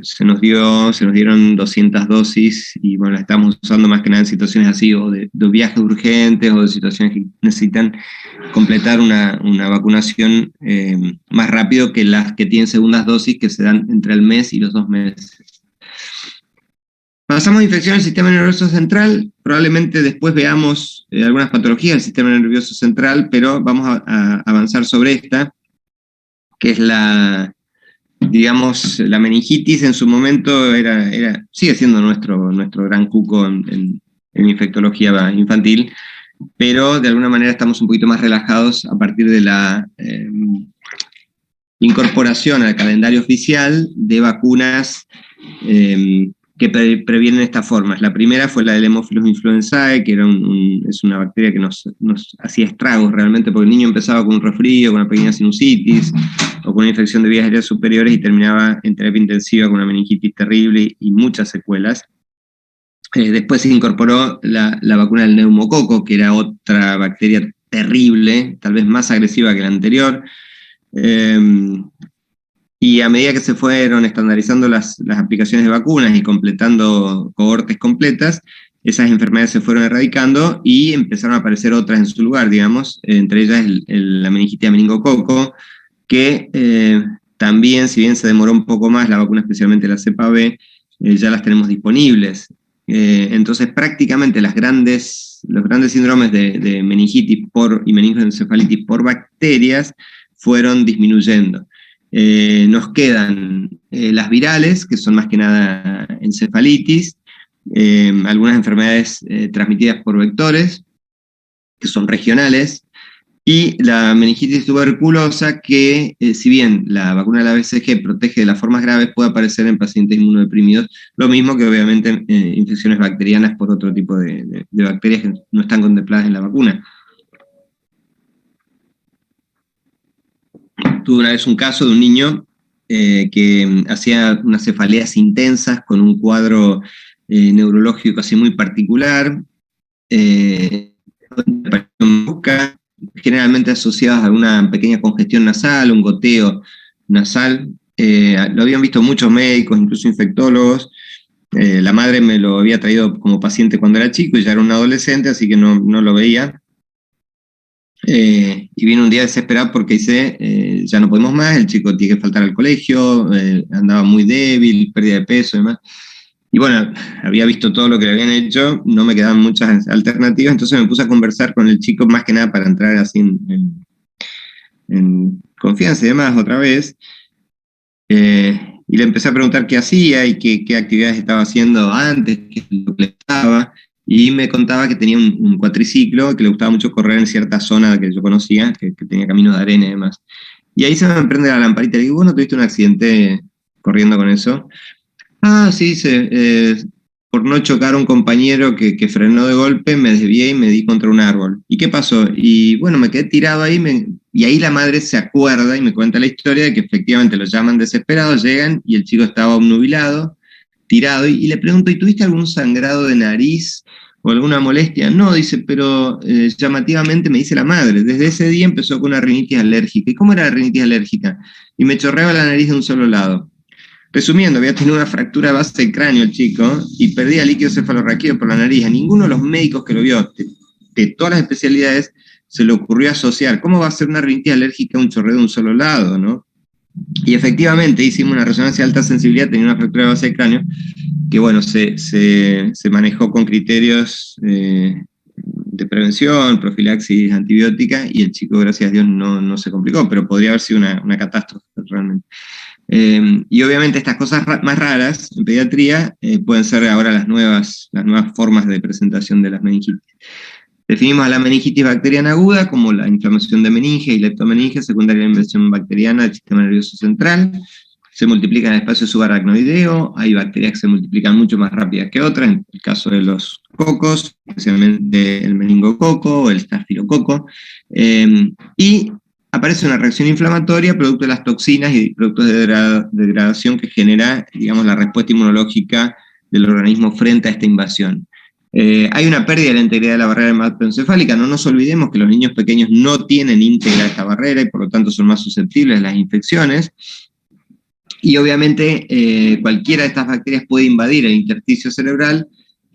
se nos dieron 200 dosis y bueno, las estamos usando más que nada en situaciones así, o de viajes urgentes, o de situaciones que necesitan completar una vacunación más rápido que las que tienen segundas dosis, que se dan entre el mes y los 2 meses. Pasamos a infección del sistema nervioso central. Probablemente después veamos algunas patologías del sistema nervioso central, pero vamos a avanzar sobre esta, que es la digamos, la meningitis en su momento sigue siendo nuestro gran cuco en infectología infantil, pero de alguna manera estamos un poquito más relajados a partir de la incorporación al calendario oficial de vacunas que previenen estas formas. La primera fue la del Haemophilus influenzae, que es una bacteria que nos hacía estragos realmente, porque el niño empezaba con un resfrío, con una pequeña sinusitis, o con una infección de vías aéreas superiores y terminaba en terapia intensiva con una meningitis terrible y muchas secuelas. Después se incorporó la vacuna del neumococo, que era otra bacteria terrible, tal vez más agresiva que la anterior. Y a medida que se fueron estandarizando las aplicaciones de vacunas y completando cohortes completas, esas enfermedades se fueron erradicando y empezaron a aparecer otras en su lugar, digamos, entre ellas la meningitis a meningococo, que también, si bien se demoró un poco más la vacuna, especialmente la cepa B, ya las tenemos disponibles. Entonces, prácticamente los grandes síndromes de meningitis y meningoencefalitis por bacterias fueron disminuyendo. Nos quedan las virales, que son más que nada encefalitis, algunas enfermedades transmitidas por vectores, que son regionales, y la meningitis tuberculosa, que si bien la vacuna de la BCG protege de las formas graves, puede aparecer en pacientes inmunodeprimidos, lo mismo que obviamente infecciones bacterianas por otro tipo de bacterias que no están contempladas en la vacuna. Tuve una vez un caso de un niño que hacía unas cefaleas intensas con un cuadro neurológico así muy particular, generalmente asociadas a una pequeña congestión nasal, un goteo nasal. Lo habían visto muchos médicos, incluso infectólogos. La madre me lo había traído como paciente cuando era chico y ya era un adolescente, así que no lo veía. Y vino un día desesperado porque dice, ya no podemos más, el chico tiene que faltar al colegio, andaba muy débil, pérdida de peso y demás. Y bueno, había visto todo lo que le habían hecho, no me quedaban muchas alternativas, entonces me puse a conversar con el chico más que nada para entrar así en confianza y demás otra vez. Y le empecé a preguntar qué hacía y qué actividades estaba haciendo antes, qué es lo que le gustaba. Y me contaba que tenía un cuatriciclo, que le gustaba mucho correr en cierta zona que yo conocía, que tenía caminos de arena y demás. Y ahí se me prende la lamparita, le digo, ¿vos no tuviste un accidente corriendo con eso? Ah, sí, por no chocar a un compañero que frenó de golpe, me desvié y me di contra un árbol. ¿Y qué pasó? Y bueno, me quedé tirado ahí, y ahí la madre se acuerda y me cuenta la historia de que efectivamente lo llaman desesperados, llegan y el chico estaba obnubilado, tirado, y le pregunto, ¿y tuviste algún sangrado de nariz o alguna molestia? No, dice, pero llamativamente me dice la madre, desde ese día empezó con una rinitis alérgica. ¿Y cómo era la rinitis alérgica? Y me chorreaba la nariz de un solo lado. Resumiendo, había tenido una fractura de base del cráneo el chico y perdía líquido cefalorraquídeo por la nariz. A ninguno de los médicos que lo vio, de todas las especialidades, se le ocurrió asociar cómo va a ser una rinitis alérgica a un chorreo de un solo lado, ¿no? Y efectivamente hicimos una resonancia de alta sensibilidad, tenía una fractura de base del cráneo, que bueno, se manejó con criterios de prevención, profilaxis antibiótica, y el chico, gracias a Dios, no se complicó, pero podría haber sido una catástrofe realmente. Y obviamente estas cosas más raras en pediatría pueden ser ahora las nuevas formas de presentación de las meningitis. Definimos a la meningitis bacteriana aguda como la inflamación de meninge y leptomeninge secundaria a la infección bacteriana del sistema nervioso central. Se multiplica en el espacio subaracnoideo, hay bacterias que se multiplican mucho más rápidas que otras, en el caso de los cocos, especialmente el meningococo o el estafilococo, y aparece una reacción inflamatoria producto de las toxinas y productos de degradación que genera, digamos, la respuesta inmunológica del organismo frente a esta invasión. Hay una pérdida de la integridad de la barrera hematoencefálica. No nos olvidemos que los niños pequeños no tienen íntegra esta barrera y por lo tanto son más susceptibles a las infecciones. Y obviamente cualquiera de estas bacterias puede invadir el intersticio cerebral,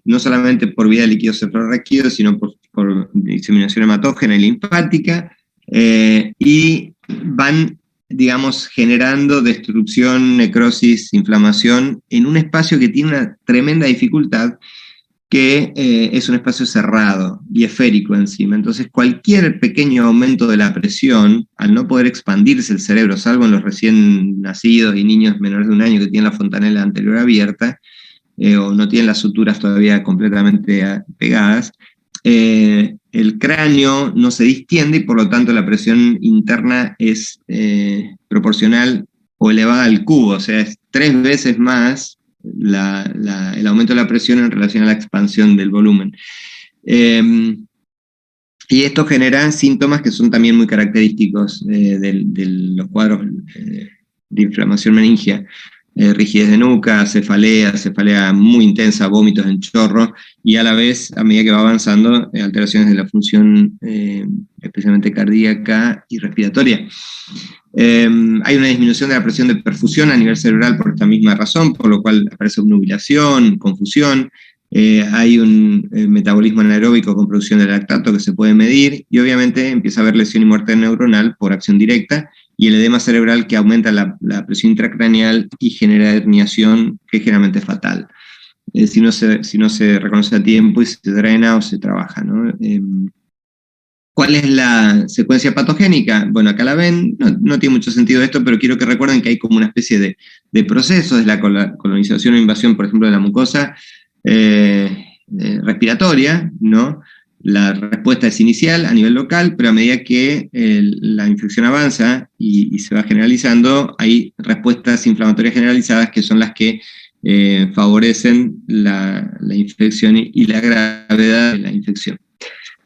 no solamente por vía de líquido cefalorraquídeo, sino por diseminación hematógena y linfática, y van, digamos, generando destrucción, necrosis, inflamación en un espacio que tiene una tremenda dificultad, que es un espacio cerrado y esférico encima. Entonces, cualquier pequeño aumento de la presión, al no poder expandirse el cerebro, salvo en los recién nacidos y niños menores de 1 año que tienen la fontanela anterior abierta, o no tienen las suturas todavía completamente pegadas, el cráneo no se distiende y por lo tanto la presión interna es proporcional o elevada al cubo, o sea, es 3 veces más el aumento de la presión en relación a la expansión del volumen. Y esto genera síntomas que son también muy característicos de los cuadros de inflamación meningia. Rigidez de nuca, cefalea muy intensa, vómitos en chorro, y a la vez, a medida que va avanzando, alteraciones de la función especialmente cardíaca y respiratoria. Hay una disminución de la presión de perfusión a nivel cerebral por esta misma razón, por lo cual aparece obnubilación, confusión. Hay un metabolismo anaeróbico con producción de lactato que se puede medir, y obviamente empieza a haber lesión y muerte neuronal por acción directa, y el edema cerebral que aumenta la presión intracraneal y genera herniación, que generalmente es fatal. Si no se reconoce a tiempo y se drena o se trabaja, ¿no? ¿Cuál es la secuencia patogénica? Bueno, acá la ven, no tiene mucho sentido esto, pero quiero que recuerden que hay como una especie de procesos, es la colonización o invasión, por ejemplo, de la mucosa respiratoria, ¿no? La respuesta es inicial a nivel local, pero a medida que la infección avanza y se va generalizando, hay respuestas inflamatorias generalizadas que son las que favorecen la infección y la gravedad de la infección.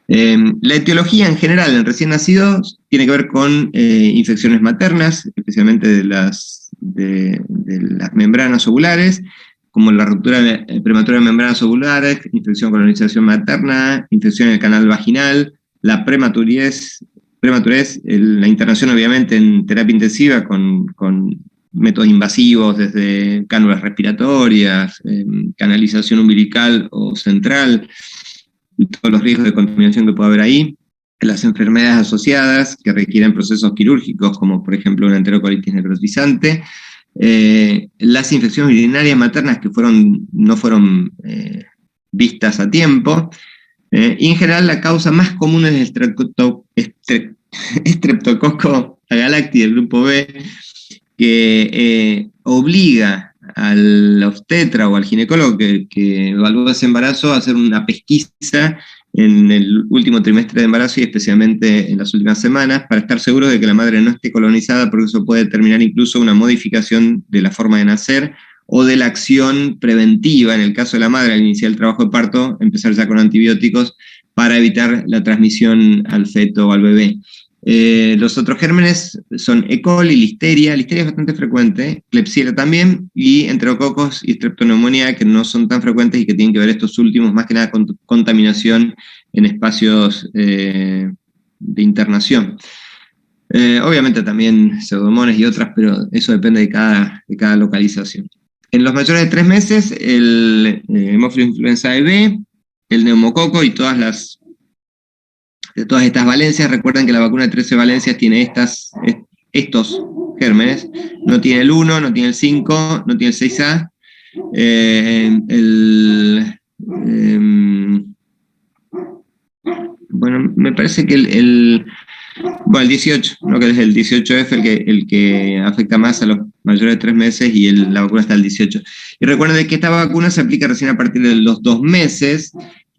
La etiología en general en recién nacidos tiene que ver con infecciones maternas, especialmente de las membranas ovulares, como la ruptura prematura de membranas ovulares, infección con colonización materna, infección en el canal vaginal, la prematurez, la internación obviamente en terapia intensiva con métodos invasivos desde cánulas respiratorias, canalización umbilical o central, y todos los riesgos de contaminación que puede haber ahí, las enfermedades asociadas que requieren procesos quirúrgicos, como por ejemplo una enterocolitis necrotizante, las infecciones urinarias maternas que no fueron vistas a tiempo, y en general la causa más común es el Streptococcus agalacti del grupo B, que obliga al obstetra o al ginecólogo que evalúa ese embarazo a hacer una pesquisa en el último trimestre de embarazo y especialmente en las últimas semanas, para estar seguro de que la madre no esté colonizada, porque eso puede determinar incluso una modificación de la forma de nacer o de la acción preventiva, en el caso de la madre al iniciar el trabajo de parto, empezar ya con antibióticos para evitar la transmisión al feto o al bebé. Los otros gérmenes son E. coli, listeria es bastante frecuente, Klebsiella también, y enterococos y streptoneumonía, que no son tan frecuentes y que tienen que ver estos últimos más que nada con contaminación en espacios de internación. Obviamente también pseudomonas y otras, pero eso depende de cada localización. En los mayores de 3 meses, el hemófilo influenza B, el neumococo y todas estas valencias. Recuerden que la vacuna de 13 valencias tiene estos gérmenes, no tiene el 1, no tiene el 5, no tiene el 6A, bueno, me parece que el 18, ¿no? Que es el 18F el que afecta más a los mayores de 3 meses y la vacuna está al 18. Y recuerden que esta vacuna se aplica recién a partir de los 2 meses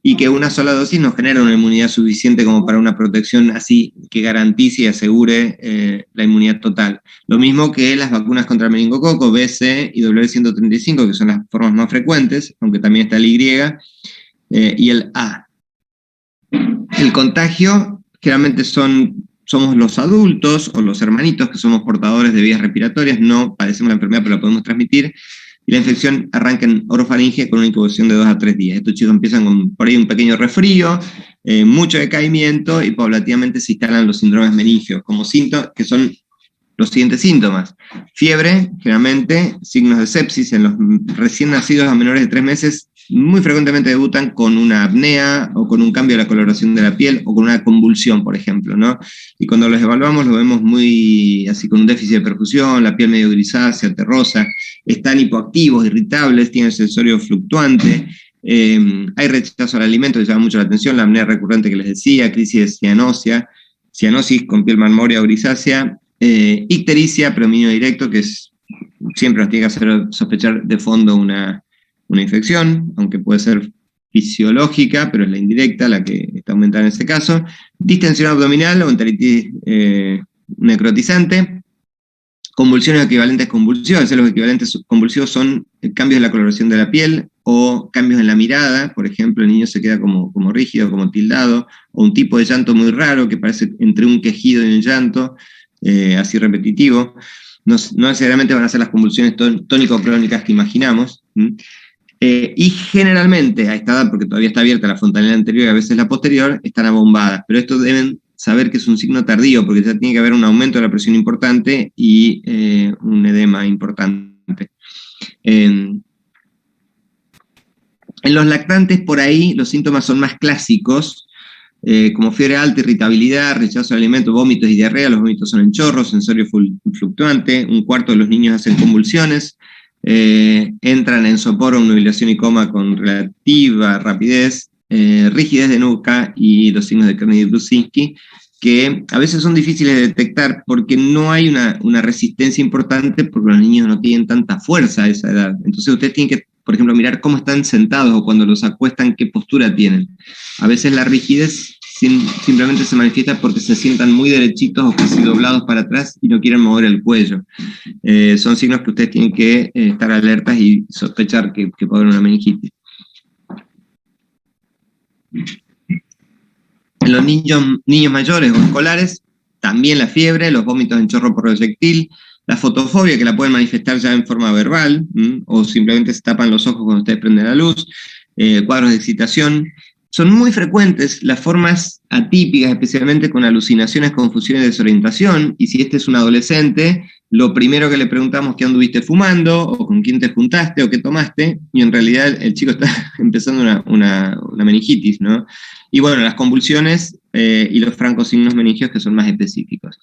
y que una sola dosis no genera una inmunidad suficiente como para una protección así que garantice y asegure la inmunidad total. Lo mismo que las vacunas contra el meningococo, BC y W135, que son las formas más frecuentes, aunque también está el Y, y el A. El contagio generalmente somos los adultos o los hermanitos que somos portadores de vías respiratorias, no padecemos la enfermedad pero la podemos transmitir, y la infección arranca en orofaringe con una incubación de 2 a 3 días. Estos chicos empiezan con por ahí un pequeño resfrío, mucho decaimiento, y paulatinamente se instalan los síndromes meningios como síntomas, que son los siguientes síntomas: fiebre, generalmente, signos de sepsis. En los recién nacidos a menores de 3 meses, muy frecuentemente debutan con una apnea o con un cambio de la coloración de la piel o con una convulsión, por ejemplo, ¿no? Y cuando los evaluamos los vemos muy así con un déficit de perfusión, la piel medio grisácea, terrosa, están hipoactivos, irritables, tienen el sensorio fluctuante, Hay rechazo al alimento que llama mucho la atención, la apnea recurrente que les decía, crisis de cianosis con piel marmórea o grisácea, ictericia, predominio directo, que siempre nos tiene que hacer sospechar de fondo una infección, aunque puede ser fisiológica, pero es la indirecta la que está aumentada en este caso, distensión abdominal o enteritis necrotizante, convulsiones equivalentes convulsivas. Los equivalentes convulsivos son cambios en la coloración de la piel o cambios en la mirada. Por ejemplo, el niño se queda como rígido, como tildado, o un tipo de llanto muy raro que parece entre un quejido y un llanto, así repetitivo. No necesariamente van a ser las convulsiones tónico-crónicas que imaginamos. Y generalmente, a esta edad, porque todavía está abierta la fontanela anterior y a veces la posterior, están abombadas. Pero esto deben saber que es un signo tardío, porque ya tiene que haber un aumento de la presión importante y un edema importante. En los lactantes, por ahí, los síntomas son más clásicos, como fiebre alta, irritabilidad, rechazo al alimento, vómitos y diarrea. Los vómitos son en chorro, sensorio fluctuante, 1/4 de los niños hacen convulsiones, entran en sopor o nubilación y coma con relativa rapidez, rigidez de nuca y los signos de Kerner-Bruscinski, que a veces son difíciles de detectar porque no hay una resistencia importante, porque los niños no tienen tanta fuerza a esa edad. Entonces usted tiene que, por ejemplo, mirar cómo están sentados o cuando los acuestan, qué postura tienen. A veces la rigidez simplemente se manifiesta porque se sientan muy derechitos o casi doblados para atrás y no quieren mover el cuello. Son signos que ustedes tienen que estar alertas y sospechar que puede haber una meningitis. En los niños mayores o escolares, también la fiebre, los vómitos en chorro proyectil, la fotofobia, que la pueden manifestar ya en forma verbal, o simplemente se tapan los ojos cuando ustedes prenden la luz, cuadros de excitación. Son muy frecuentes las formas atípicas, especialmente con alucinaciones, confusiones y desorientación, y si este es un adolescente, lo primero que le preguntamos, ¿qué anduviste fumando? O ¿con quién te juntaste? O ¿qué tomaste? Y en realidad el chico está empezando una meningitis, ¿no? Y bueno, las convulsiones y los francos signos meningios que son más específicos.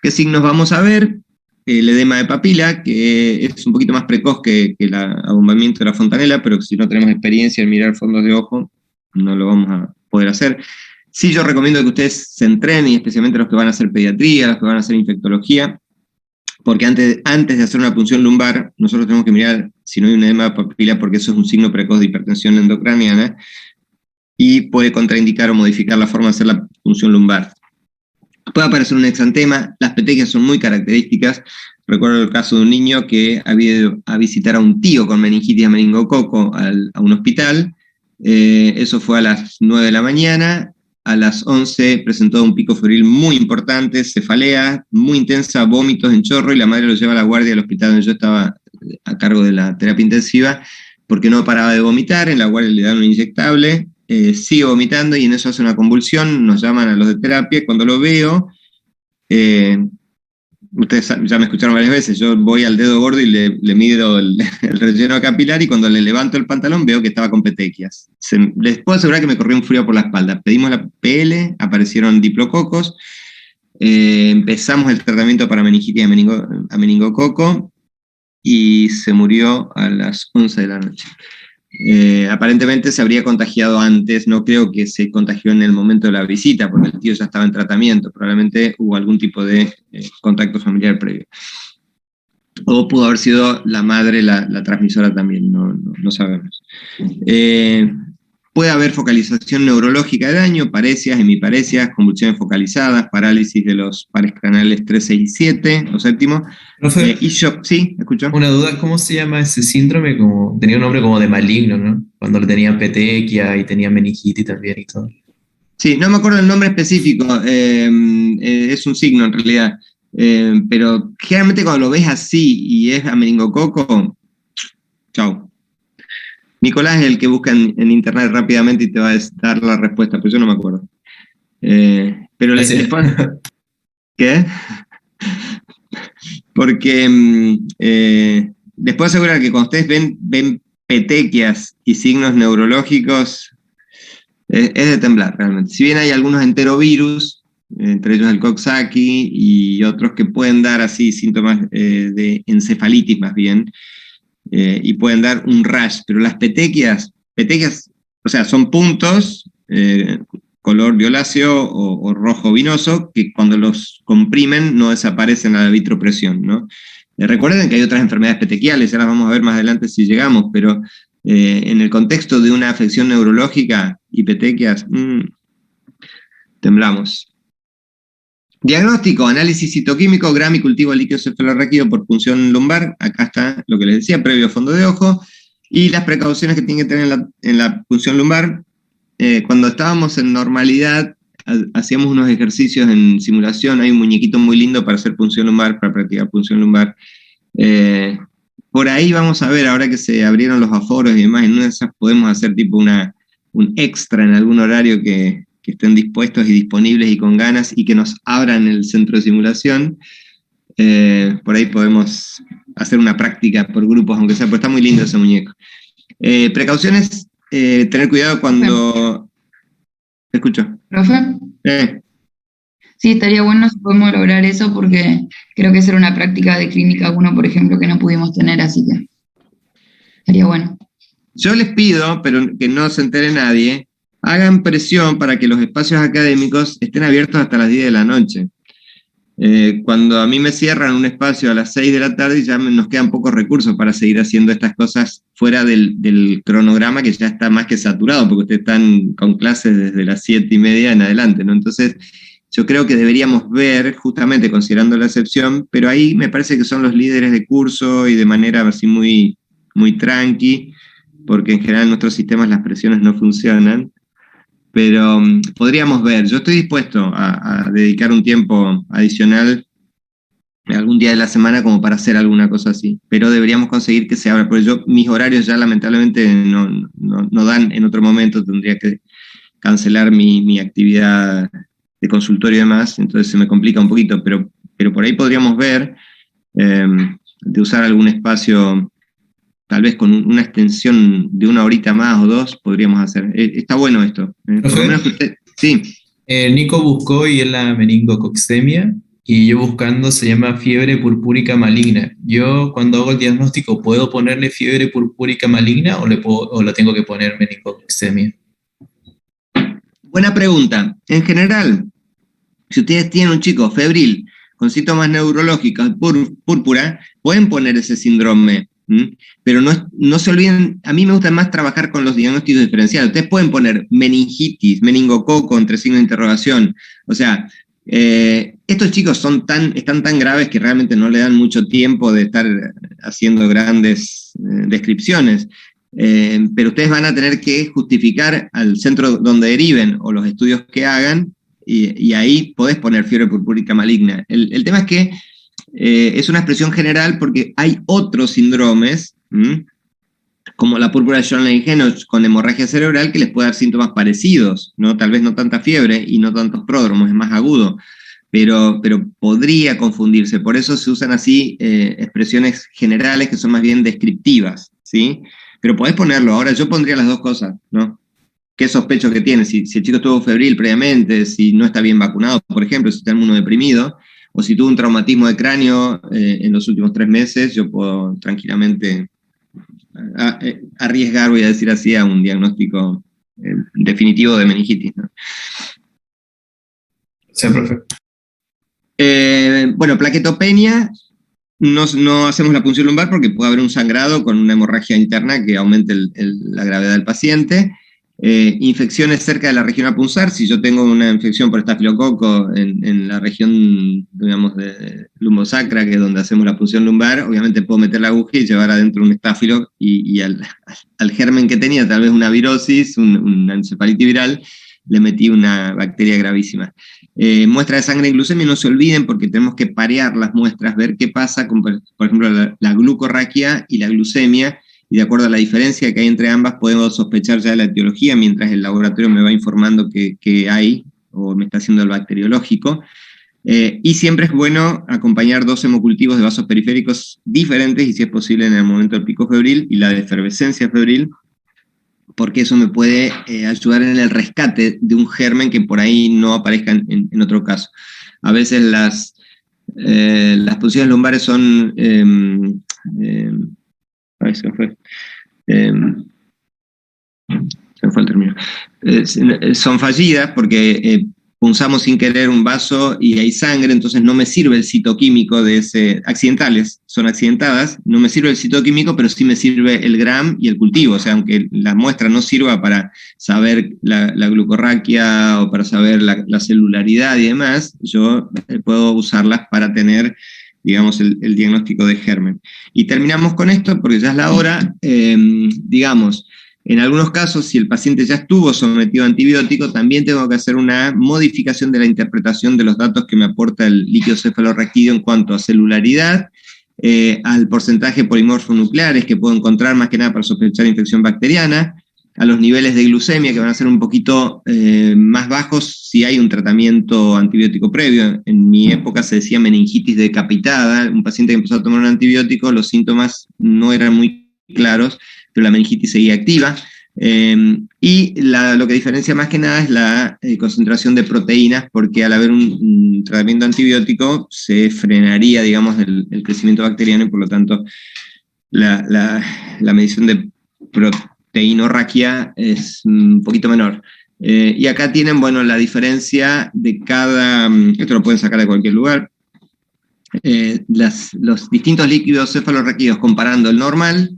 ¿Qué signos vamos a ver? El edema de papila, que es un poquito más precoz que el abombamiento de la fontanela, pero si no tenemos experiencia en mirar fondos de ojo, no lo vamos a poder hacer. Sí, yo recomiendo que ustedes se entrenen, y especialmente los que van a hacer pediatría, los que van a hacer infectología, porque antes de hacer una punción lumbar, nosotros tenemos que mirar si no hay un edema de papila, porque eso es un signo precoz de hipertensión endocraniana, y puede contraindicar o modificar la forma de hacer la punción lumbar. Puede aparecer un exantema, las petequias son muy características. Recuerdo el caso de un niño que había ido a visitar a un tío con meningitis a meningococo a un hospital. Eso fue a las 9 de la mañana, a las 11 presentó un pico febril muy importante, cefalea muy intensa, vómitos en chorro, y la madre lo lleva a la guardia del hospital donde yo estaba a cargo de la terapia intensiva, porque no paraba de vomitar. En la guardia le dan un inyectable, sigue vomitando y en eso hace una convulsión. Nos llaman a los de terapia. Cuando lo veo, ustedes ya me escucharon varias veces, yo voy al dedo gordo y le mido el relleno capilar, y cuando le levanto el pantalón veo que estaba con petequias. Les puedo asegurar que me corrió un frío por la espalda. Pedimos la PL, aparecieron diplococos, empezamos el tratamiento para meningitis a meningococo y se murió a las 11 de la noche. Aparentemente se habría contagiado antes, no creo que se contagió en el momento de la visita, porque el tío ya estaba en tratamiento, probablemente hubo algún tipo de contacto familiar previo. O pudo haber sido la madre la transmisora también, no sabemos. Puede haber focalización neurológica de daño, parecias, hemiparesias, convulsiones focalizadas, parálisis de los pares craneales 3, 6 y 7, o séptimo. Profe, Y yo, sí, escucho. una duda, ¿cómo se llama ese síndrome? Como, tenía un nombre como de maligno, ¿no? Cuando le tenía petequia y tenía meningitis también y todo. Sí, no me acuerdo el nombre específico, es un signo en realidad, pero generalmente cuando lo ves así y es a meningococo, chau. Nicolás es el que busca en internet rápidamente y te va a dar la respuesta, pero yo no me acuerdo. Pero después... ¿Qué? Porque les puedo asegurar que cuando ustedes ven petequias y signos neurológicos, es de temblar realmente. Si bien hay algunos enterovirus, entre ellos el Coxsackie y otros que pueden dar así síntomas de encefalitis más bien, y pueden dar un rash, pero las petequias petequias, o sea, son puntos, color violáceo o rojo vinoso, que cuando los comprimen no desaparecen a la vitropresión, ¿no? Recuerden que hay otras enfermedades petequiales, ya las vamos a ver más adelante si llegamos, pero en el contexto de una afección neurológica y petequias, temblamos. Diagnóstico, análisis citoquímico, Gram y cultivo de líquido cefalorraquídeo por punción lumbar. Acá está lo que les decía, previo fondo de ojo. Y las precauciones que tienen que tener en la punción lumbar. Cuando estábamos en normalidad, hacíamos unos ejercicios en simulación. Hay un muñequito muy lindo para hacer punción lumbar, para practicar punción lumbar. Por ahí vamos a ver, ahora que se abrieron los aforos y demás, en una de esas podemos hacer tipo un extra en algún horario que estén dispuestos y disponibles y con ganas y que nos abran el centro de simulación. Por ahí podemos hacer una práctica por grupos, aunque sea, pero está muy lindo ese muñeco. Precauciones, tener cuidado cuando... ¿Te escucho? ¿Profe? Sí, estaría bueno si podemos lograr eso porque creo que esa era una práctica de clínica 1, por ejemplo, que no pudimos tener, así que estaría bueno. Yo les pido, pero que no se entere nadie, hagan presión para que los espacios académicos estén abiertos hasta las 10 de la noche. Cuando a mí me cierran un espacio a las 6 de la tarde, ya nos quedan pocos recursos para seguir haciendo estas cosas fuera del cronograma que ya está más que saturado, porque ustedes están con clases desde las 7:30 en adelante, ¿no? Entonces, yo creo que deberíamos ver, justamente considerando la excepción, pero ahí me parece que son los líderes de curso y de manera así muy, muy tranqui, porque en general en nuestros sistemas las presiones no funcionan. Pero podríamos ver, yo estoy dispuesto a dedicar un tiempo adicional algún día de la semana como para hacer alguna cosa así, pero deberíamos conseguir que se abra, porque mis horarios ya lamentablemente no dan en otro momento, tendría que cancelar mi actividad de consultorio y demás, entonces se me complica un poquito, pero por ahí podríamos ver de usar algún espacio. Tal vez con una extensión de 1 horita más o 2 podríamos hacer. Está bueno esto. Por lo menos que usted... Sí. Nico buscó y es la meningococcemia, y yo buscando se llama fiebre purpúrica maligna. Yo cuando hago el diagnóstico, ¿puedo ponerle fiebre purpúrica maligna o lo tengo que poner meningococcemia? Buena pregunta. En general, si ustedes tienen un chico febril con síntomas neurológicos, púrpura, pueden poner ese síndrome. Pero no se olviden, a mí me gusta más trabajar con los diagnósticos diferenciales. Ustedes pueden poner meningitis, meningococo entre signo de interrogación. O sea, estos chicos están tan graves que realmente no le dan mucho tiempo de estar haciendo grandes descripciones. Pero ustedes van a tener que justificar al centro donde deriven o los estudios que hagan, y ahí podés poner fiebre purpúrica maligna. El tema es que es una expresión general porque hay otros síndromes, como la púrpura de Schoenlein-Henoch con hemorragia cerebral, que les puede dar síntomas parecidos, ¿no? Tal vez no tanta fiebre y no tantos pródromos, es más agudo, pero podría confundirse. Por eso se usan así expresiones generales que son más bien descriptivas, ¿sí? Pero podés ponerlo. Ahora yo pondría las dos cosas, ¿no? ¿Qué sospecho que tiene? Si el chico estuvo febril previamente, si no está bien vacunado, por ejemplo, si está inmunodeprimido, o si tuvo un traumatismo de cráneo en los últimos 3 meses, yo puedo tranquilamente arriesgar, voy a decir así, a un diagnóstico definitivo de meningitis, ¿no? Sí, profe. Bueno, plaquetopenia, no hacemos la punción lumbar porque puede haber un sangrado con una hemorragia interna que aumente la gravedad del paciente. Infecciones cerca de la región a punzar, si yo tengo una infección por estafilococo en la región, digamos, de lumbosacra, que es donde hacemos la punción lumbar, obviamente puedo meter la aguja y llevar adentro un estafilo y al germen que tenía, tal vez una virosis, una encefalitis viral, le metí una bacteria gravísima. Muestra de sangre en glucemia, no se olviden porque tenemos que parear las muestras, ver qué pasa con, por ejemplo, la glucorraquia y la glucemia, y de acuerdo a la diferencia que hay entre ambas podemos sospechar ya de la etiología mientras el laboratorio me va informando que hay o me está haciendo el bacteriológico. Y siempre es bueno acompañar 2 hemocultivos de vasos periféricos diferentes y si es posible en el momento del pico febril y la de efervescencia febril, porque eso me puede ayudar en el rescate de un germen que por ahí no aparezca en otro caso. A veces las punciones lumbares son... Se me fue el término. Son fallidas porque punzamos sin querer un vaso y hay sangre, entonces no me sirve el citoquímico de ese. Accidentales, son accidentadas, no me sirve el citoquímico, pero sí me sirve el gram y el cultivo. O sea, aunque la muestra no sirva para saber la glucorraquia o para saber la celularidad y demás, yo puedo usarlas para tener, digamos, el diagnóstico de germen. Y terminamos con esto porque ya es la hora, digamos. En algunos casos, si el paciente ya estuvo sometido a antibiótico, también tengo que hacer una modificación de la interpretación de los datos que me aporta el líquido cefalorraquídeo en cuanto a celularidad, al porcentaje de polimorfos nucleares que puedo encontrar más que nada para sospechar infección bacteriana, a los niveles de glucemia que van a ser un poquito más bajos si hay un tratamiento antibiótico previo. En mi época se decía meningitis decapitada, un paciente que empezó a tomar un antibiótico, los síntomas no eran muy claros, pero la meningitis seguía activa. Y lo que diferencia más que nada es la concentración de proteínas, porque al haber un tratamiento antibiótico se frenaría, digamos, el crecimiento bacteriano y por lo tanto la medición de proteinorraquia es un poquito menor. Y acá tienen, bueno, la diferencia de cada, esto lo pueden sacar de cualquier lugar, los distintos líquidos cefalorraquídeos comparando el normal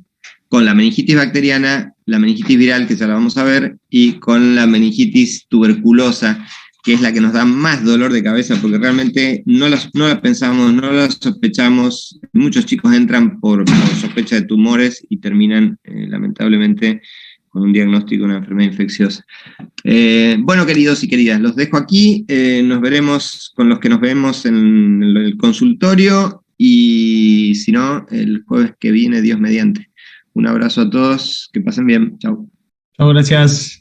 con la meningitis bacteriana, la meningitis viral, que ya la vamos a ver, y con la meningitis tuberculosa, que es la que nos da más dolor de cabeza, porque realmente no la pensamos, no la sospechamos. Muchos chicos entran por sospecha de tumores y terminan, lamentablemente, con un diagnóstico de una enfermedad infecciosa. Bueno, queridos y queridas, los dejo aquí. Nos veremos con los que nos vemos en el consultorio, y si no, el jueves que viene, Dios mediante. Un abrazo a todos, que pasen bien. Chau. Chao, gracias.